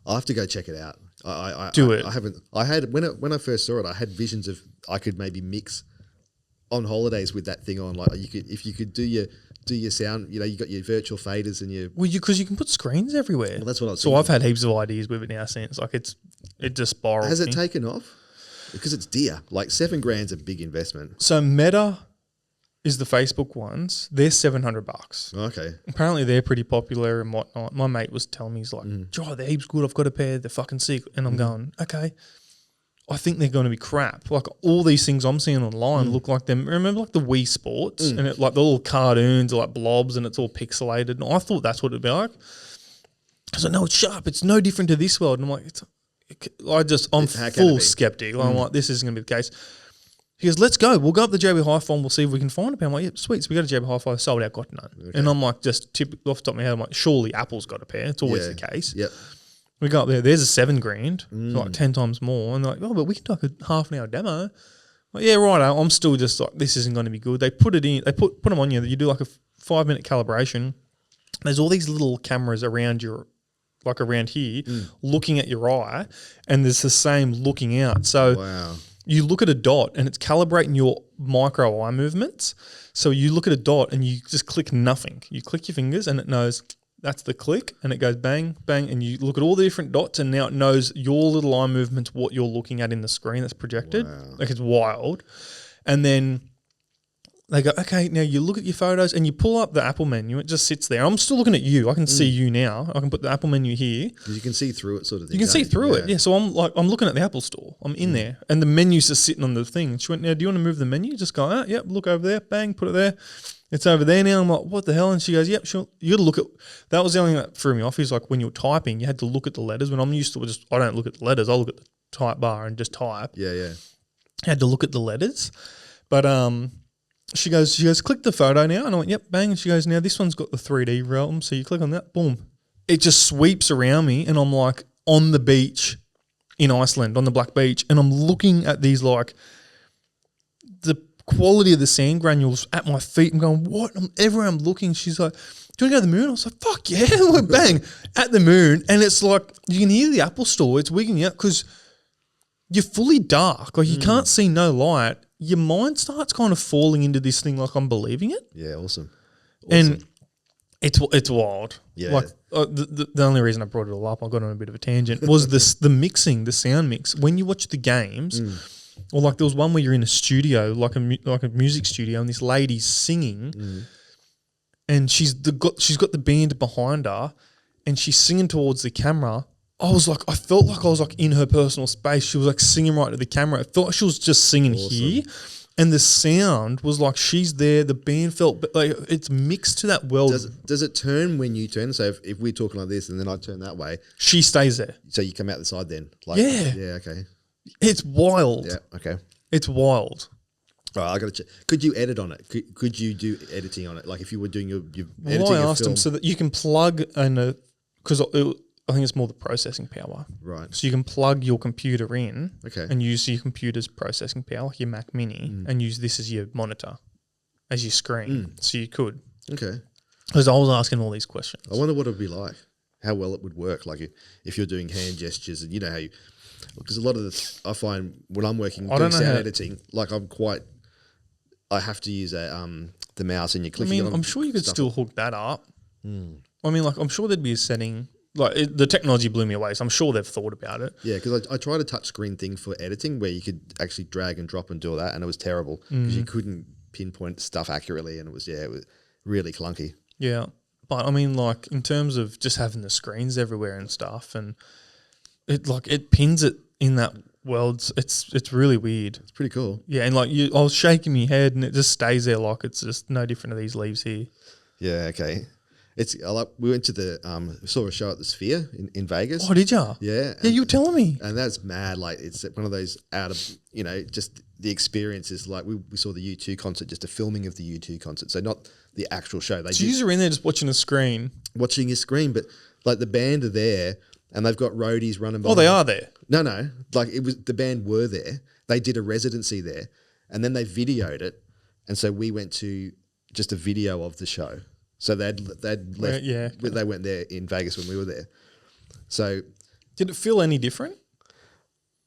I'll have to go check it out. I haven't. I had when I first saw it, I had visions of I could maybe mix on holidays with that thing on. Like if you could do your sound, you got your virtual faders and your... Well, because you can put screens everywhere. Well, that's what I was So I've had heaps of ideas with it now since. Like it just spirals. Has it taken off? Because it's dear. Like $7,000's a big investment. So Meta is the Facebook ones. They're $700. Okay. Apparently they're pretty popular and whatnot. My mate was telling me, he's like, Jye, they're heaps good. I've got a pair. They're fucking sick. And I'm going, okay. I think they're going to be crap. Like all these things I'm seeing online look like them. Remember like the Wii Sports and it, like the little cartoons are like blobs and it's all pixelated. And I thought that's what it'd be like. I was like, no, it's sharp. It's no different to this world. And I'm like, I'm full skeptic. I'm like, this isn't going to be the case. He goes, let's go. We'll go up the JB Hi-Fi and we'll see if we can find a pair. I'm like, yeah, sweet. So we go to JB Hi-Fi, sold out, got none. Okay. And I'm like, just off the top of my head, I'm like, surely Apple's got a pair. It's always the case. Yep. We go up there. There's a $7,000, so like 10 times more. And they're like, oh, but we can do like a half an hour demo. I'm like, yeah, right. I'm still just like, this isn't going to be good. They put it in. They put them on you. You do like a 5-minute calibration. There's all these little cameras around your, like around here, looking at your eye, and there's the same looking out. So you look at a dot, and it's calibrating your micro eye movements. So you look at a dot, and you just click nothing. You click your fingers, and it knows. That's the click, and it goes bang, bang, and you look at all the different dots, and now it knows your little eye movements, what you're looking at in the screen that's projected. Wow. Like it's wild. And then they go, okay, now you look at your photos, and you pull up the Apple menu. It just sits there. I'm still looking at you. I can see you now. I can put the Apple menu here. Because you can see through it, sort of thing. You can see through it, yeah. So I'm looking at the Apple store. I'm in there, and the menu's just sitting on the thing. She went, now, do you want to move the menu? Just go, yep, look over there, bang, put it there. It's over there now. I'm like, what the hell? And she goes, yep, sure. You got to look at, that was the only thing that threw me off is like when you're typing, you had to look at the letters. When I'm used to I don't look at the letters. I look at the type bar and just type. Yeah, yeah. I had to look at the letters. But she goes, click the photo now. And I went, yep, bang. And she goes, now this one's got the 3D realm. So you click on that, boom. It just sweeps around me. And I'm like on the beach in Iceland, on the Black Beach. And I'm looking at these like the quality of the sand granules at my feet. I'm going, what? Everywhere I'm looking, she's like, do you want to go to the moon? I was like, fuck yeah. Like, bang, at the moon. And it's like, you can hear the Apple store. It's wigging out because you're fully dark. Like you can't see no light. Your mind starts kind of falling into this thing like I'm believing it. Yeah, awesome. And it's wild. Yeah. Like the only reason I brought it all up, I got on a bit of a tangent, was the mixing, the sound mix. When you watch the games, or like there was one where you're in a studio, like a music studio, and this lady's singing, and she's got the band behind her, and she's singing towards the camera. I felt like I was like in her personal space. She was like singing right to the camera. It felt like she was just singing here, and the sound was like she's there. The band felt like it's mixed to that world. Does it turn when you turn? So if we're talking like this and then I turn that way, she stays there. So you come out the side then? Like, yeah. Yeah. Okay. It's wild. Yeah. Okay. It's wild. All right, I got to check. Could you edit on it? Could you do editing on it? Like if you were doing your editing. Well, I asked them so that you can plug because I think it's more the processing power. Right. So you can plug your computer in, and use your computer's processing power, like your Mac Mini, and use this as your monitor, as your screen. So you could. Okay. Because I was asking all these questions. I wonder what it would be like. How well it would work. Like if you're doing hand gestures, and you know how you. Because a lot of I find when I'm working doing sound editing, like I have to use the mouse and you're clicking. I'm sure you could still hook that up. I mean, like I'm sure there'd be a setting the technology blew me away. So I'm sure they've thought about it. Yeah, because I tried a touchscreen thing for editing where you could actually drag and drop and do all that, and it was terrible because you couldn't pinpoint stuff accurately, and it was really clunky. Yeah, but I mean, like in terms of just having the screens everywhere and stuff, and it pins it in that world. It's really weird. It's pretty cool. Yeah, and like I was shaking my head, and it just stays there like it's just no different to these leaves here. Yeah, okay. We went to saw a show at the Sphere in Vegas. Oh, did ya? Yeah. Yeah, you were telling me. And that's mad. Like it's one of those out of, just the experiences. Like we saw the U2 concert, just a filming of the U2 concert. So not the actual show. So you were in there just watching a screen. Watching a screen, but like the band are there and they've got roadies running behind. Oh, they are there? No. Like the band were there. They did a residency there and then they videoed it. And so we went to just a video of the show. So they'd left. Yeah. They went there in Vegas when we were there. So did it feel any different?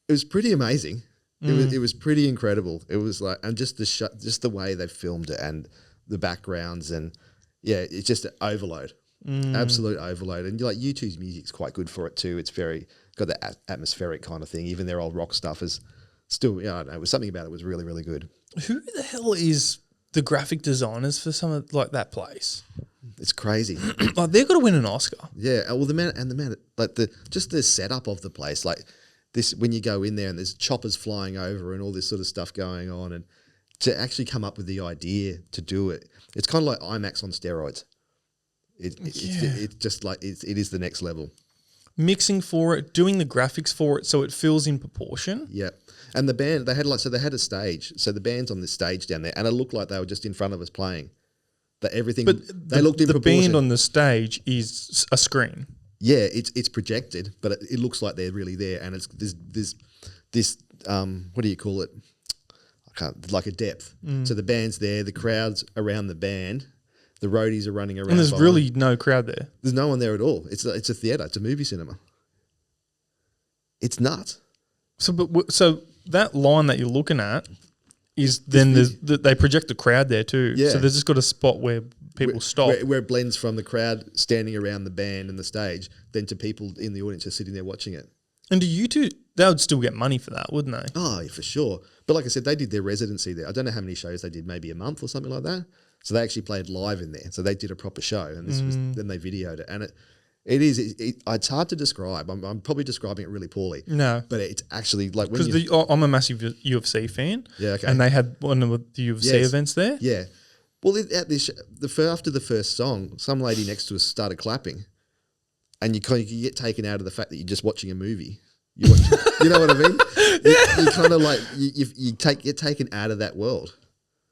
It was pretty amazing. It was pretty incredible. It was like, and just the way they filmed it and the backgrounds and it's just an overload, absolute overload. And like U2's music's quite good for it too. It's very got that atmospheric kind of thing. Even their old rock stuff is still, I don't know, it was something about it was really, really good. Who the hell is the graphic designers for some of like that place? It's crazy. Like they've got to win an Oscar. Yeah. Well, the man, like just the setup of the place, like this, when you go in there and there's choppers flying over and all this sort of stuff going on, and to actually come up with the idea to do it, it's kind of like IMAX on steroids. It's just like, it is the next level. Mixing for it, doing the graphics for it so it feels in proportion. Yeah. And the band, they had a stage. So the band's on this stage down there and it looked like they were just in front of us playing. That everything, but they looked in proportion. The band on the stage is a screen. Yeah, it's projected, but it looks like they're really there. And it's this what do you call it? Like a depth. So the band's there, the crowd's around the band, the roadies are running around. And there's behind. really no crowd there. There's no one there at all. It's a theatre. It's a movie cinema. It's nuts. So that line that you're looking at is then they project the crowd there too. Yeah. So they've just got a spot where people stop. Where it blends from the crowd standing around the band and the stage then to people in the audience just sitting there watching it. And do you two, they would still get money for that, wouldn't they? Oh, yeah, for sure. But like I said, they did their residency there. I don't know how many shows they did, maybe a month or something like that. So they actually played live in there. So they did a proper show and this was, then they videoed it. And it's hard to describe. I'm probably describing it really poorly. No. But it's actually like when because I'm a massive UFC fan. Yeah, okay. And they had one of the UFC events there. Yeah. Well, at this, after the first song, some lady next to us started clapping, and you get taken out of the fact that you're just watching a movie. You know what I mean? You kind of like you get taken out of that world.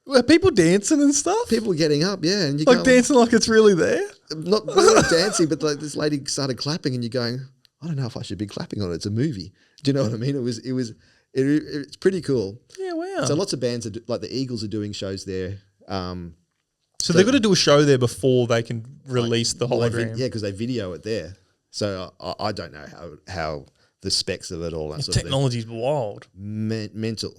Were people dancing and stuff? People getting up, yeah, and you like dancing like it's really there. Not really dancing, but like this lady started clapping, and you're going, I don't know if I should be clapping on it. It's a movie. Do you know what I mean? It's pretty cool. Yeah, wow. So lots of bands like the Eagles are doing shows there. So they've got to do a show there before they can release the hologram. Yeah, because they video it there. So I don't know how the specs of it all that sort of thing. Technology's wild. Mental.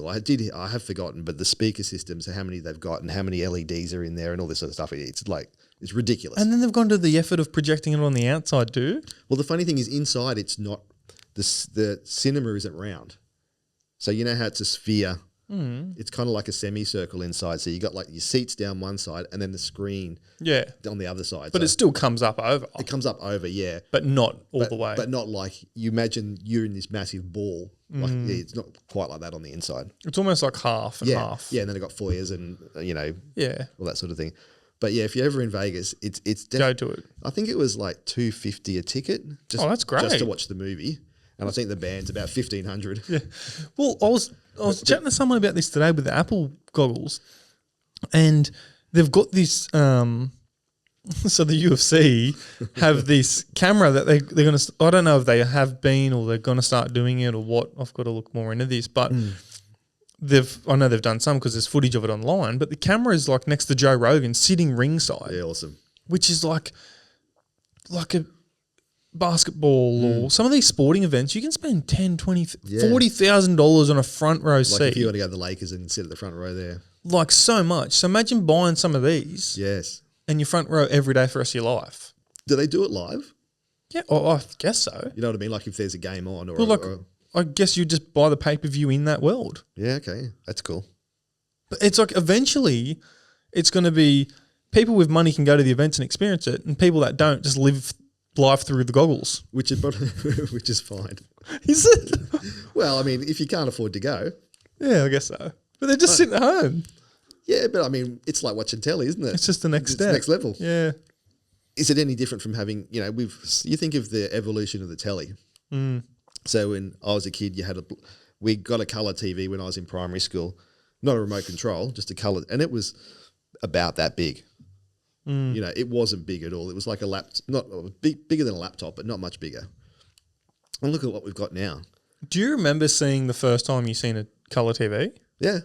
I have forgotten, but the speaker systems, how many they've got and how many LEDs are in there and all this sort of stuff. It's ridiculous. And then they've gone to the effort of projecting it on the outside too. Well, the funny thing is inside it's not, the cinema isn't round. So you know how it's a sphere. It's kind of like a semicircle inside. So you got like your seats down one side and then the screen on the other side. But so it still comes up over. It comes up over, yeah. But not all the way. But not like you imagine you're in this massive ball. Like it's not quite like that on the inside. It's almost like half and half. Yeah, and then they've got foyers and all that sort of thing. But yeah, if you're ever in Vegas, it's go to it. I think it was like $250 a ticket. That's great. Just to watch the movie. And I think the band's about $1,500. Yeah. Well, I was chatting to someone about this today with the Apple goggles, and they've got this. So the UFC have this camera that they're going to. I don't know if they have been or they're going to start doing it or what. I've got to look more into this, but I know they've done some because there's footage of it online. But the camera is like next to Joe Rogan, sitting ringside. Yeah, awesome. Which is like a basketball or some of these sporting events, you can spend $10,000, $20,000, $40,000 on a front row seat. Like if you want to go to the Lakers and sit at the front row there. Like so much. So imagine buying some of these. Yes. And your front row every day for the rest of your life. Do they do it live? Yeah, I guess so. You know what I mean? Like if there's a game on or, Well, like, I guess you just buy the pay-per-view in that world. yeah, okay, that's cool. But it's like eventually it's going to be people with money can go to the events and experience it, and people that don't just live life through the goggles. Which is fine. Is it? Well, I mean, if you can't afford to go. Yeah, I guess so. But they're just sitting at home. Yeah, but I mean, it's like watching telly, isn't it? It's just the next step. It's next level. Yeah. Is it any different from having, you think of the evolution of the telly. So when I was a kid, we got a colour TV when I was in primary school, not a remote control, just a colour, and it was about that big. It wasn't big at all. It was like a bigger than a laptop, but not much bigger. And look at what we've got now. Do you remember seeing the first time you seen a colour TV? Yeah.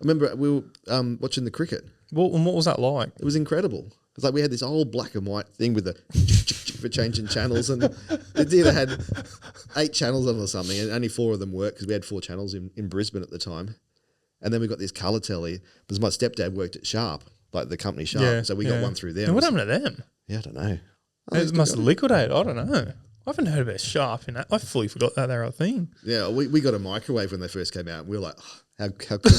I remember we were watching the cricket. Well, and what was that like? It was incredible. It's like we had this old black and white thing with the for changing channels, and it either had 8 channels on it or something, and only 4 of them worked because we had 4 channels in Brisbane at the time. And then we got this colour telly because my stepdad worked at Sharp, like the company Sharp, so we got one through them. And what happened to them? Yeah, I don't know. It must have liquidated. I don't know. I haven't heard about Sharp. I fully forgot that they were a thing. Yeah, we got a microwave when they first came out, and we were like, oh, how cool, how cool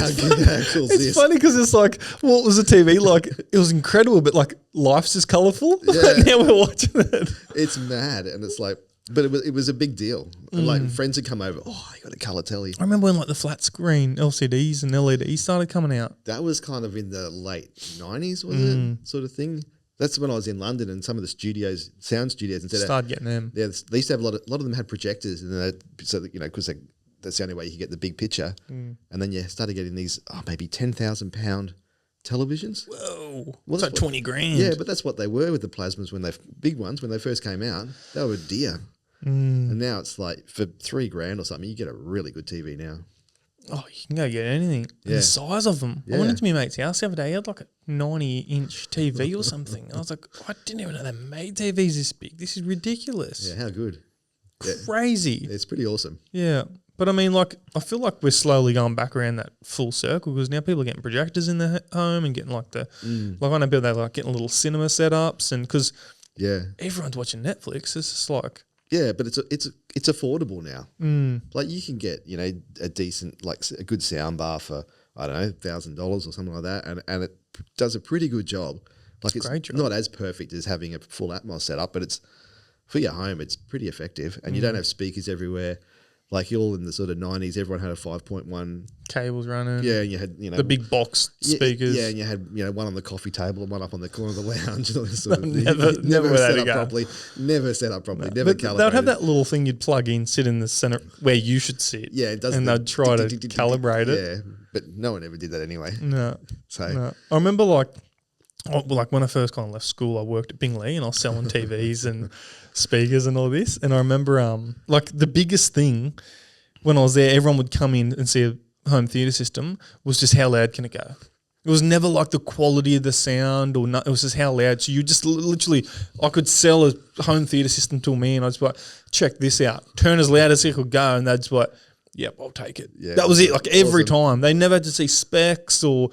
is this? It's funny because it's like, what was the TV like? It was incredible, but like life's just colourful. Yeah. Now we're watching it. It's mad, and it's like, but it was a big deal. And like friends had come over. Oh, you got a colour telly. I remember when like the flat screen LCDs and LEDs started coming out. That was kind of in the late 90s, was it? Sort of thing. That's when I was in London, and some of the sound studios, instead Started getting them. Yeah, they used to have a lot of them had projectors, and so that, because that's the only way you could get the big picture. And then you started getting these maybe £10,000 televisions. Whoa, Well, it's like 20 grand. Yeah, but that's what they were with the plasmas big ones when they first came out. They were dear. And now it's like for $3,000 or something, you get a really good TV now. Oh, you can go get anything. And the size of them. I went into my mate's house the other day. He had like a 90-inch TV or something. I was like, I didn't even know they made TVs this big. This is ridiculous. Yeah, how good. Crazy. It's pretty awesome. Yeah. But I mean, like, I feel like we're slowly going back around that full circle because now people are getting projectors in their home and getting like like I know people, they're like getting little cinema setups, and because everyone's watching Netflix, it's just like. Yeah, but it's affordable now. Like you can get a decent, like a good sound bar for I don't know $1,000 or something like that, and it does a pretty good job. Like it's not as perfect as having a full Atmos setup, but it's for your home. It's pretty effective, and you don't have speakers everywhere. Like all in the sort of 90s, everyone had a 5.1 cables running. Yeah, and you had the big box speakers. Yeah, and you had one on the coffee table and one up on the corner of the lounge. And all this sort of never set up properly. Never set up properly. Never calibrated. They'd have that little thing you'd plug in, sit in the center where you should sit. Yeah, it does. And they'd try to calibrate it. Yeah, but no one ever did that anyway. No. I remember like when I first kind of left school, I worked at Bingley and I was selling TVs and speakers and all this. And I remember like the biggest thing when I was there, everyone would come in and see a home theatre system was just how loud can it go. It was never like the quality of the sound or it was just how loud. So you just literally, I could sell a home theatre system to me and I'd just be like, check this out. Turn as loud as it could go. And they'd just be like, yep, I'll take it. Yeah, that was it. Like every time. They never had to see specs or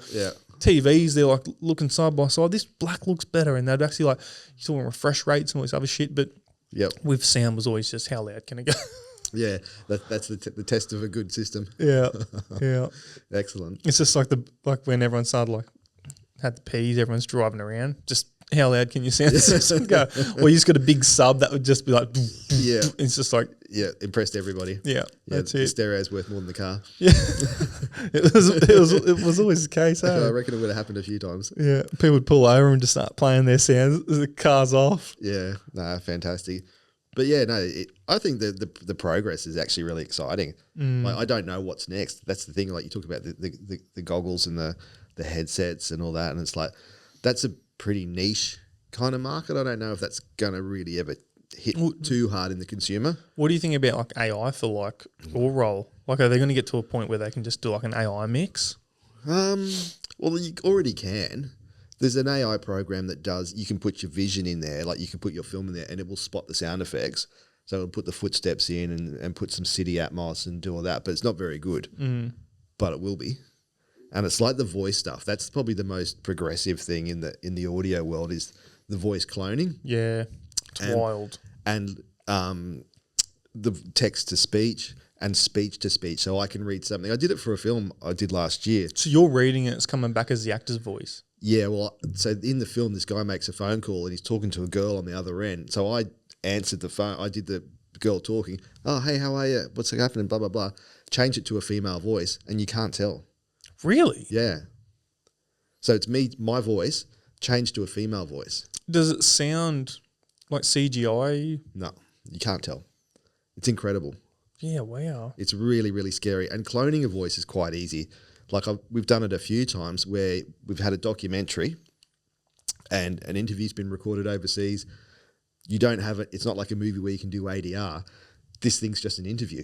TVs. They're like looking side by side. This black looks better. And they'd actually like, you're talking refresh rates and all this other shit. But with sound was always just how loud can it go. Yeah, that's the test of a good system. Yeah. Excellent. It's just like when everyone started had the P's, everyone's driving around. Just how loud can you sound the system go? Or you just got a big sub that would just be like, it's just like impressed everybody. Yeah, that's it. The stereo's worth more than the car. Yeah, it was always the case. I reckon it would have happened a few times. Yeah, people would pull over and just start playing their sounds. The car's off. Yeah, fantastic. But yeah, no, I think the progress is actually really exciting. Like I don't know what's next. That's the thing. Like you talk about the goggles and the headsets and all that, and it's like that's a pretty niche kind of market. I don't know if that's gonna really ever hit too hard in the consumer. What do you think about like AI for like all role? Like, are they going to get to a point where they can just do like an AI mix? Well, you already can. There's an AI program that you can put your vision in there, like you can put your film in there and it will spot the sound effects. So it'll put the footsteps in and put some city atmos and do all that, but it's not very good. But it will be. And it's like the voice stuff. That's probably the most progressive thing in the audio world is the voice cloning. Yeah. It's wild. And the text to speech and speech to speech. So I can read something. I did it for a film I did last year. So you're reading it, it's coming back as the actor's voice. Yeah, well, so in the film, this guy makes a phone call and he's talking to a girl on the other end. So I answered the phone. I did the girl talking. Oh, hey, how are you? What's happening? Blah, blah, blah. Change it to a female voice and you can't tell. Really? Yeah. So it's me, my voice, changed to a female voice. Does it sound like CGI? No, you can't tell. It's incredible. Yeah, wow. It's really, really scary. And cloning a voice is quite easy. Like we've done it a few times where we've had a documentary and an interview's been recorded overseas. You don't have it. It's not like a movie where you can do ADR. This thing's just an interview.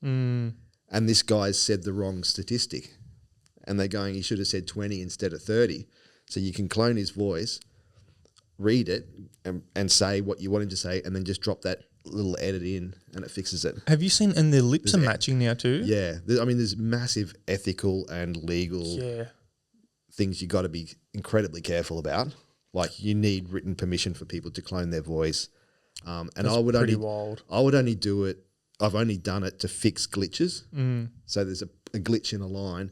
And this guy's said the wrong statistic. And they're going, he should have said 20 instead of 30. So you can clone his voice, read it and say what you want him to say and then just drop that little edit in and it fixes it. Have you seen, and their lips are matching now too? Yeah. I mean, there's massive ethical and legal things you got to be incredibly careful about. Like you need written permission for people to clone their voice. And That's I would only do it. I've only done it to fix glitches. So there's a glitch in a line.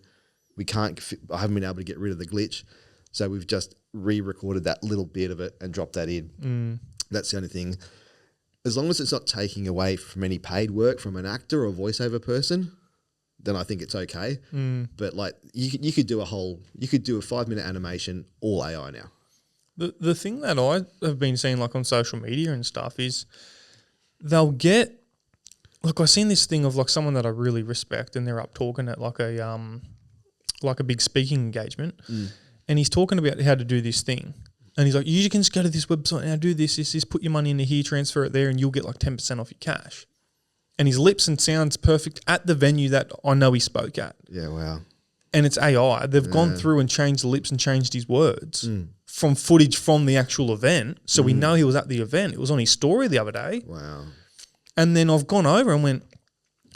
I haven't been able to get rid of the glitch. So we've just re-recorded that little bit of it and dropped that in. That's the only thing. As long as it's not taking away from any paid work from an actor or voiceover person, then I think it's okay. But like you could do a 5-minute animation all AI now. The thing that I have been seeing like on social media and stuff is they'll get, like I've seen this thing of like someone that I really respect and they're up talking at like a big speaking engagement and he's talking about how to do this thing. And he's like, you can just go to this website and do this, put your money into here, transfer it there, and you'll get like 10% off your cash. And his lips and sounds perfect at the venue that I know he spoke at. Yeah, wow. And it's AI. They've gone through and changed the lips and changed his words from footage from the actual event. So we know he was at the event. It was on his story the other day. Wow. And then I've gone over and went,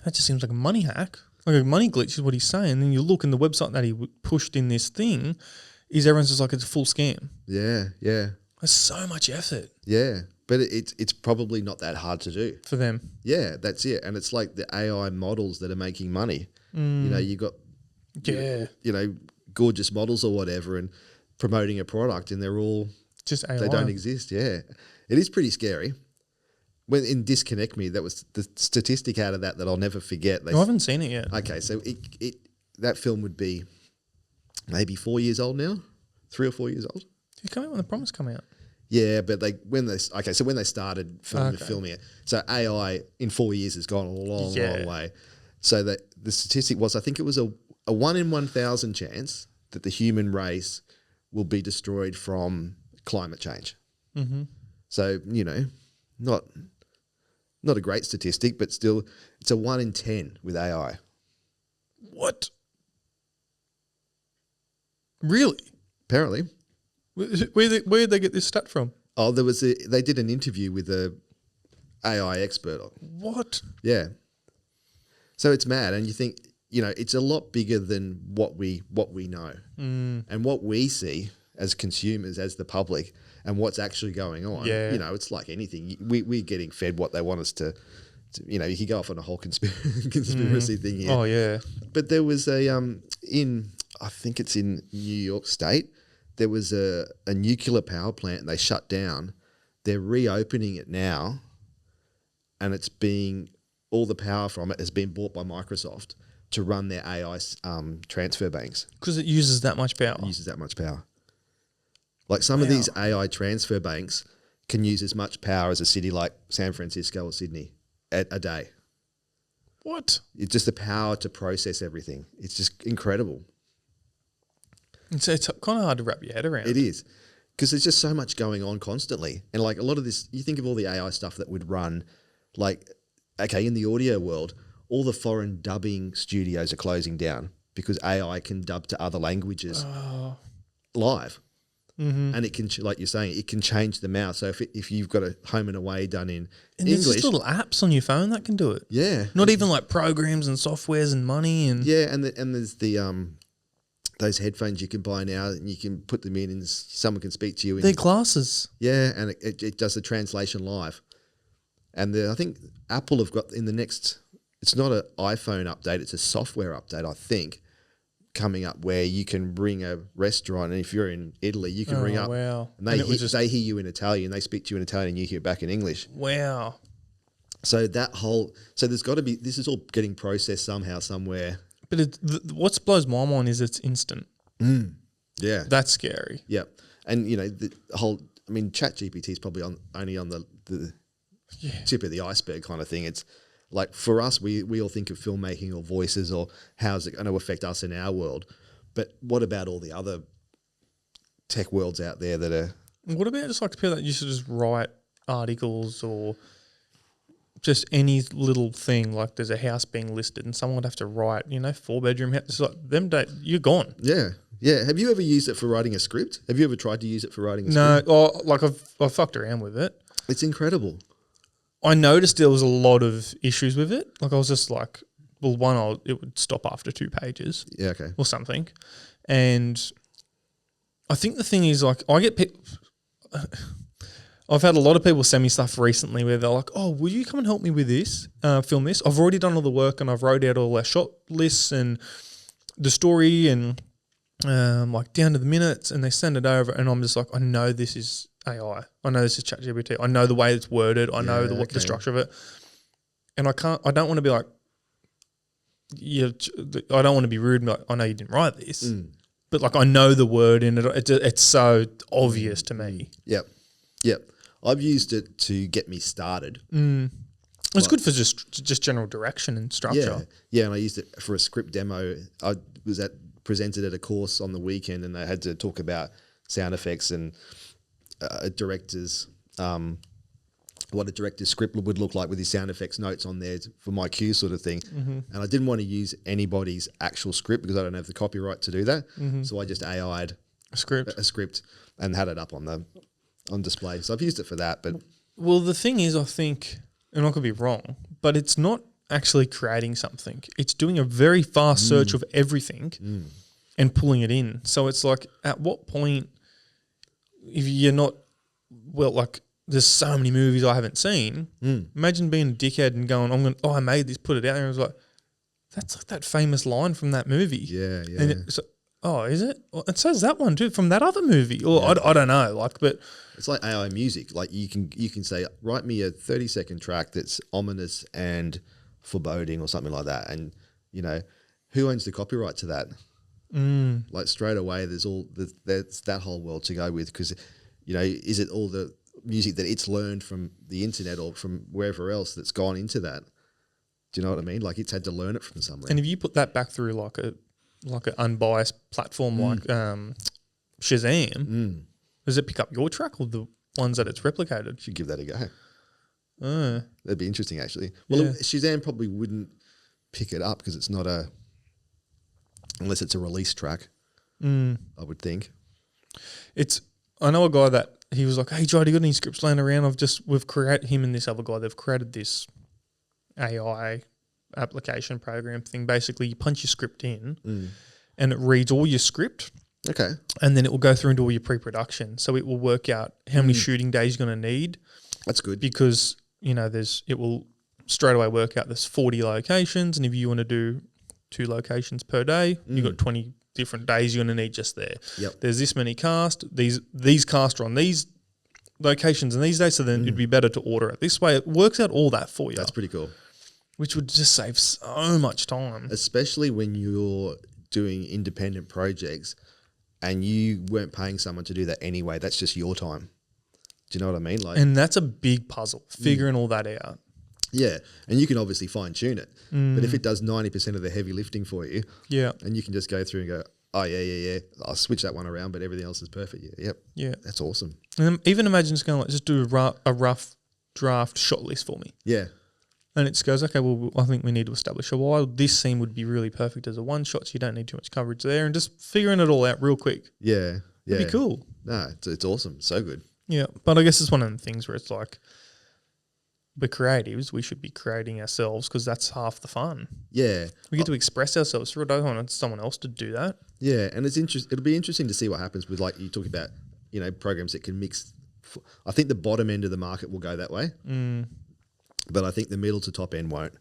that just seems like a money hack. Like a money glitch is what he's saying. And then you look in the website that he pushed in this thing, everyone's just like, it's a full scam. Yeah, yeah. There's so much effort. Yeah, but it's probably not that hard to do. For them. Yeah, that's it. And it's like the AI models that are making money. You know, you got, gorgeous models or whatever and promoting a product and they're all, just AI. They don't exist, yeah. It is pretty scary. When in Disconnect Me, that was the statistic out of that I'll never forget. I haven't seen it yet. Okay, so that film would be maybe 4 years old now, 3 or 4 years old. Did it come out when The Promise come out? Yeah, but when they started filming it, so AI in 4 years has gone a long way. So that the statistic was, I think it was a 1 in 1,000 chance that the human race will be destroyed from climate change. So not a great statistic, but still, it's a 1 in 10 with AI. What? Really? Apparently. Where did they get this stat from? Oh, they did an interview with a AI expert. What? Yeah. So it's mad, and you think it's a lot bigger than what we know, and what we see as consumers, as the public, and what's actually going on. Yeah. It's like anything. We're getting fed what they want us to. You could go off on a whole conspiracy thing here. Oh yeah. But there was I think it's in New York State, there was a nuclear power plant they shut down. They're reopening it now, and all the power from it has been bought by Microsoft to run their AI transfer banks. Because it uses that much power. It uses that much power. Like some of these AI transfer banks can use as much power as a city like San Francisco or Sydney a day. What? It's just the power to process everything. It's just incredible. It's kind of hard to wrap your head around. It is. Because there's just so much going on constantly. And like a lot of this, you think of all the AI stuff that would run, like, okay, in the audio world, all the foreign dubbing studios are closing down because AI can dub to other languages live. And it can, like you're saying, it can change the mouth. So if you've got a Home and Away done in English. There's just little apps on your phone that can do it. Yeah. Not even like programs and softwares and money. And yeah, and there's the those headphones you can buy now, and you can put them in, and someone can speak to you. They're glasses. Yeah, and it does the translation live. And I think Apple have got in the next. It's not an iPhone update; it's a software update, I think, coming up where you can ring a restaurant, and if you're in Italy, you can ring up, wow. and they hear you in Italian, they speak to you in Italian, and you hear back in English. Wow. So there's got to be, this is all getting processed somehow, somewhere. But what blows my mind is it's instant. Yeah. That's scary. Yeah. And, the whole, ChatGPT is probably only on the tip of the iceberg kind of thing. It's like, for us, we all think of filmmaking or voices or how's it going to affect us in our world. But what about all the other tech worlds out there that are... What about just like people that used to just write articles or... just any little thing, like there's a house being listed and someone would have to write, 4-bedroom house. It's like you're gone. Yeah. Yeah. Have you ever used it for writing a script? Have you ever tried to use it for writing a script? No. I've fucked around with it. It's incredible. I noticed there was a lot of issues with it. Like I was just like, well, it would stop after 2 pages. Yeah. Okay. Or something. And I think the thing is like I get people... I've had a lot of people send me stuff recently where they're like, oh, will you come and help me with this, film this? I've already done all the work and I've wrote out all our shot lists and the story and like down to the minutes, and they send it over and I'm just like, I know this is AI. I know this is ChatGPT. I know the way it's worded. I know the structure of it. And I don't want to be like, I don't want to be rude and be like, I know you didn't write this. But like I know the word in it. It's so obvious to me. Yep. I've used it to get me started. It's good for just general direction and structure. Yeah, and I used it for a script demo. I was presented at a course on the weekend, and they had to talk about sound effects and a director's what a director's script would look like with his sound effects notes on there for my cue sort of thing. And I didn't want to use anybody's actual script because I don't have the copyright to do that. So I just AI'd a script and had it up on display. So I've used it for that. But well, the thing is, I think, and I could be wrong, but it's not actually creating something. It's doing a very fast search of everything and pulling it in. So it's like, at what point, if you're not, well, like there's so many movies I haven't seen. Imagine being a dickhead and going, I made this, put it out there. And I was like, that's like that famous line from that movie. Yeah. And is it? Well, it says that one too from that other movie. Or I don't know. Like, but it's like AI music. Like you can say, write me a 30-second track that's ominous and foreboding or something like that. And who owns the copyright to that? Like straight away, there's that whole world to go with, because is it all the music that it's learned from the internet or from wherever else that's gone into that? Do you know what I mean? Like it's had to learn it from somewhere. And if you put that back through like an unbiased platform like Shazam, does it pick up your track or the ones that it's replicated? Should give that a go. That'd be interesting, actually. Well, Shazam probably wouldn't pick it up because it's not unless it's a release track. I would think. I know a guy that he was like, hey, Jye, do you got any scripts laying around? We've created, him and this other guy, they've created this AI application program thing. Basically, you punch your script in and it reads all your script. Okay. And then it will go through into all your pre-production. So it will work out how many shooting days you're going to need. That's good. Because, it will straight away work out there's 40 locations. And if you want to do 2 locations per day, you've got 20 different days you're going to need just there. Yep. There's this many cast. These cast are on these locations and these days. So then it'd be better to order it this way. It works out all that for you. That's pretty cool. Which would just save so much time. Especially when you're doing independent projects and you weren't paying someone to do that anyway. That's just your time. Do you know what I mean? And that's a big puzzle, figuring all that out. Yeah, and you can obviously fine tune it. But if it does 90% of the heavy lifting for you, and you can just go through and go, oh, yeah, I'll switch that one around, but everything else is perfect. Yeah, that's awesome. And even imagine just going just do a rough draft shot list for me. Yeah. And it goes, okay, well, I think we need to establish a while. This scene would be really perfect as a one shot, so you don't need too much coverage there, and just figuring it all out real quick. Yeah. It'd be cool. No, it's awesome. So good. Yeah, but I guess it's one of the things where it's like, we're creatives. We should be creating ourselves because that's half the fun. Yeah. We get to express ourselves through it. I don't want someone else to do that. Yeah, and it'll be interesting to see what happens with, like, you talk about, programs that can mix. I think the bottom end of the market will go that way, but I think the middle to top end won't.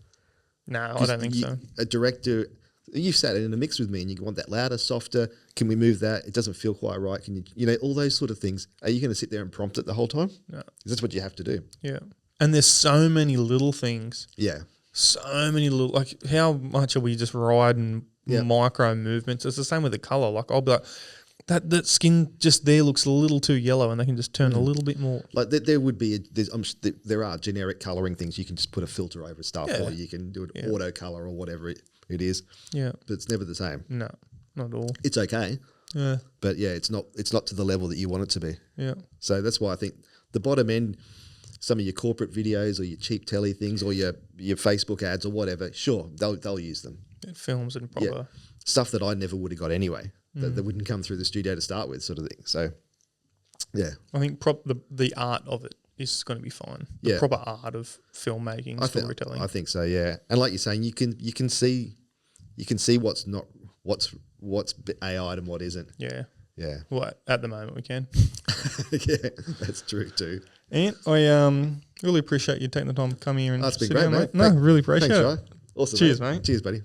No, I don't think so. A director, you've sat in a mix with me and you want that louder, softer. Can we move that? It doesn't feel quite right. Can you, all those sort of things. Are you going to sit there and prompt it the whole time? No. Because that's what you have to do. Yeah. And there's so many little things. Yeah. So many little, like, how much are we just riding micro movements? It's the same with the color. Like, I'll be like, that skin just there looks a little too yellow, and they can just turn a little bit more. Like, there would be, there are generic coloring things. You can just put a filter over stuff, or you can do it auto color or whatever it is. Yeah. But it's never the same. No, not at all. It's okay. Yeah. But yeah, it's not to the level that you want it to be. Yeah. So that's why I think the bottom end, some of your corporate videos or your cheap telly things or your Facebook ads or whatever, sure, they'll use them. Films and proper stuff that I never would have got anyway. That wouldn't come through the studio to start with, sort of thing. So, yeah, I think the art of it is going to be fine. The proper art of filmmaking, storytelling. I think so. Yeah, and like you're saying, you can see what's AI and what isn't. Yeah. Yeah. Well, at the moment we can. Yeah, that's true too. And I really appreciate you taking the time to come here and it's been sit great, down, mate. No, really appreciate it. Awesome. Cheers, mate. Cheers, buddy.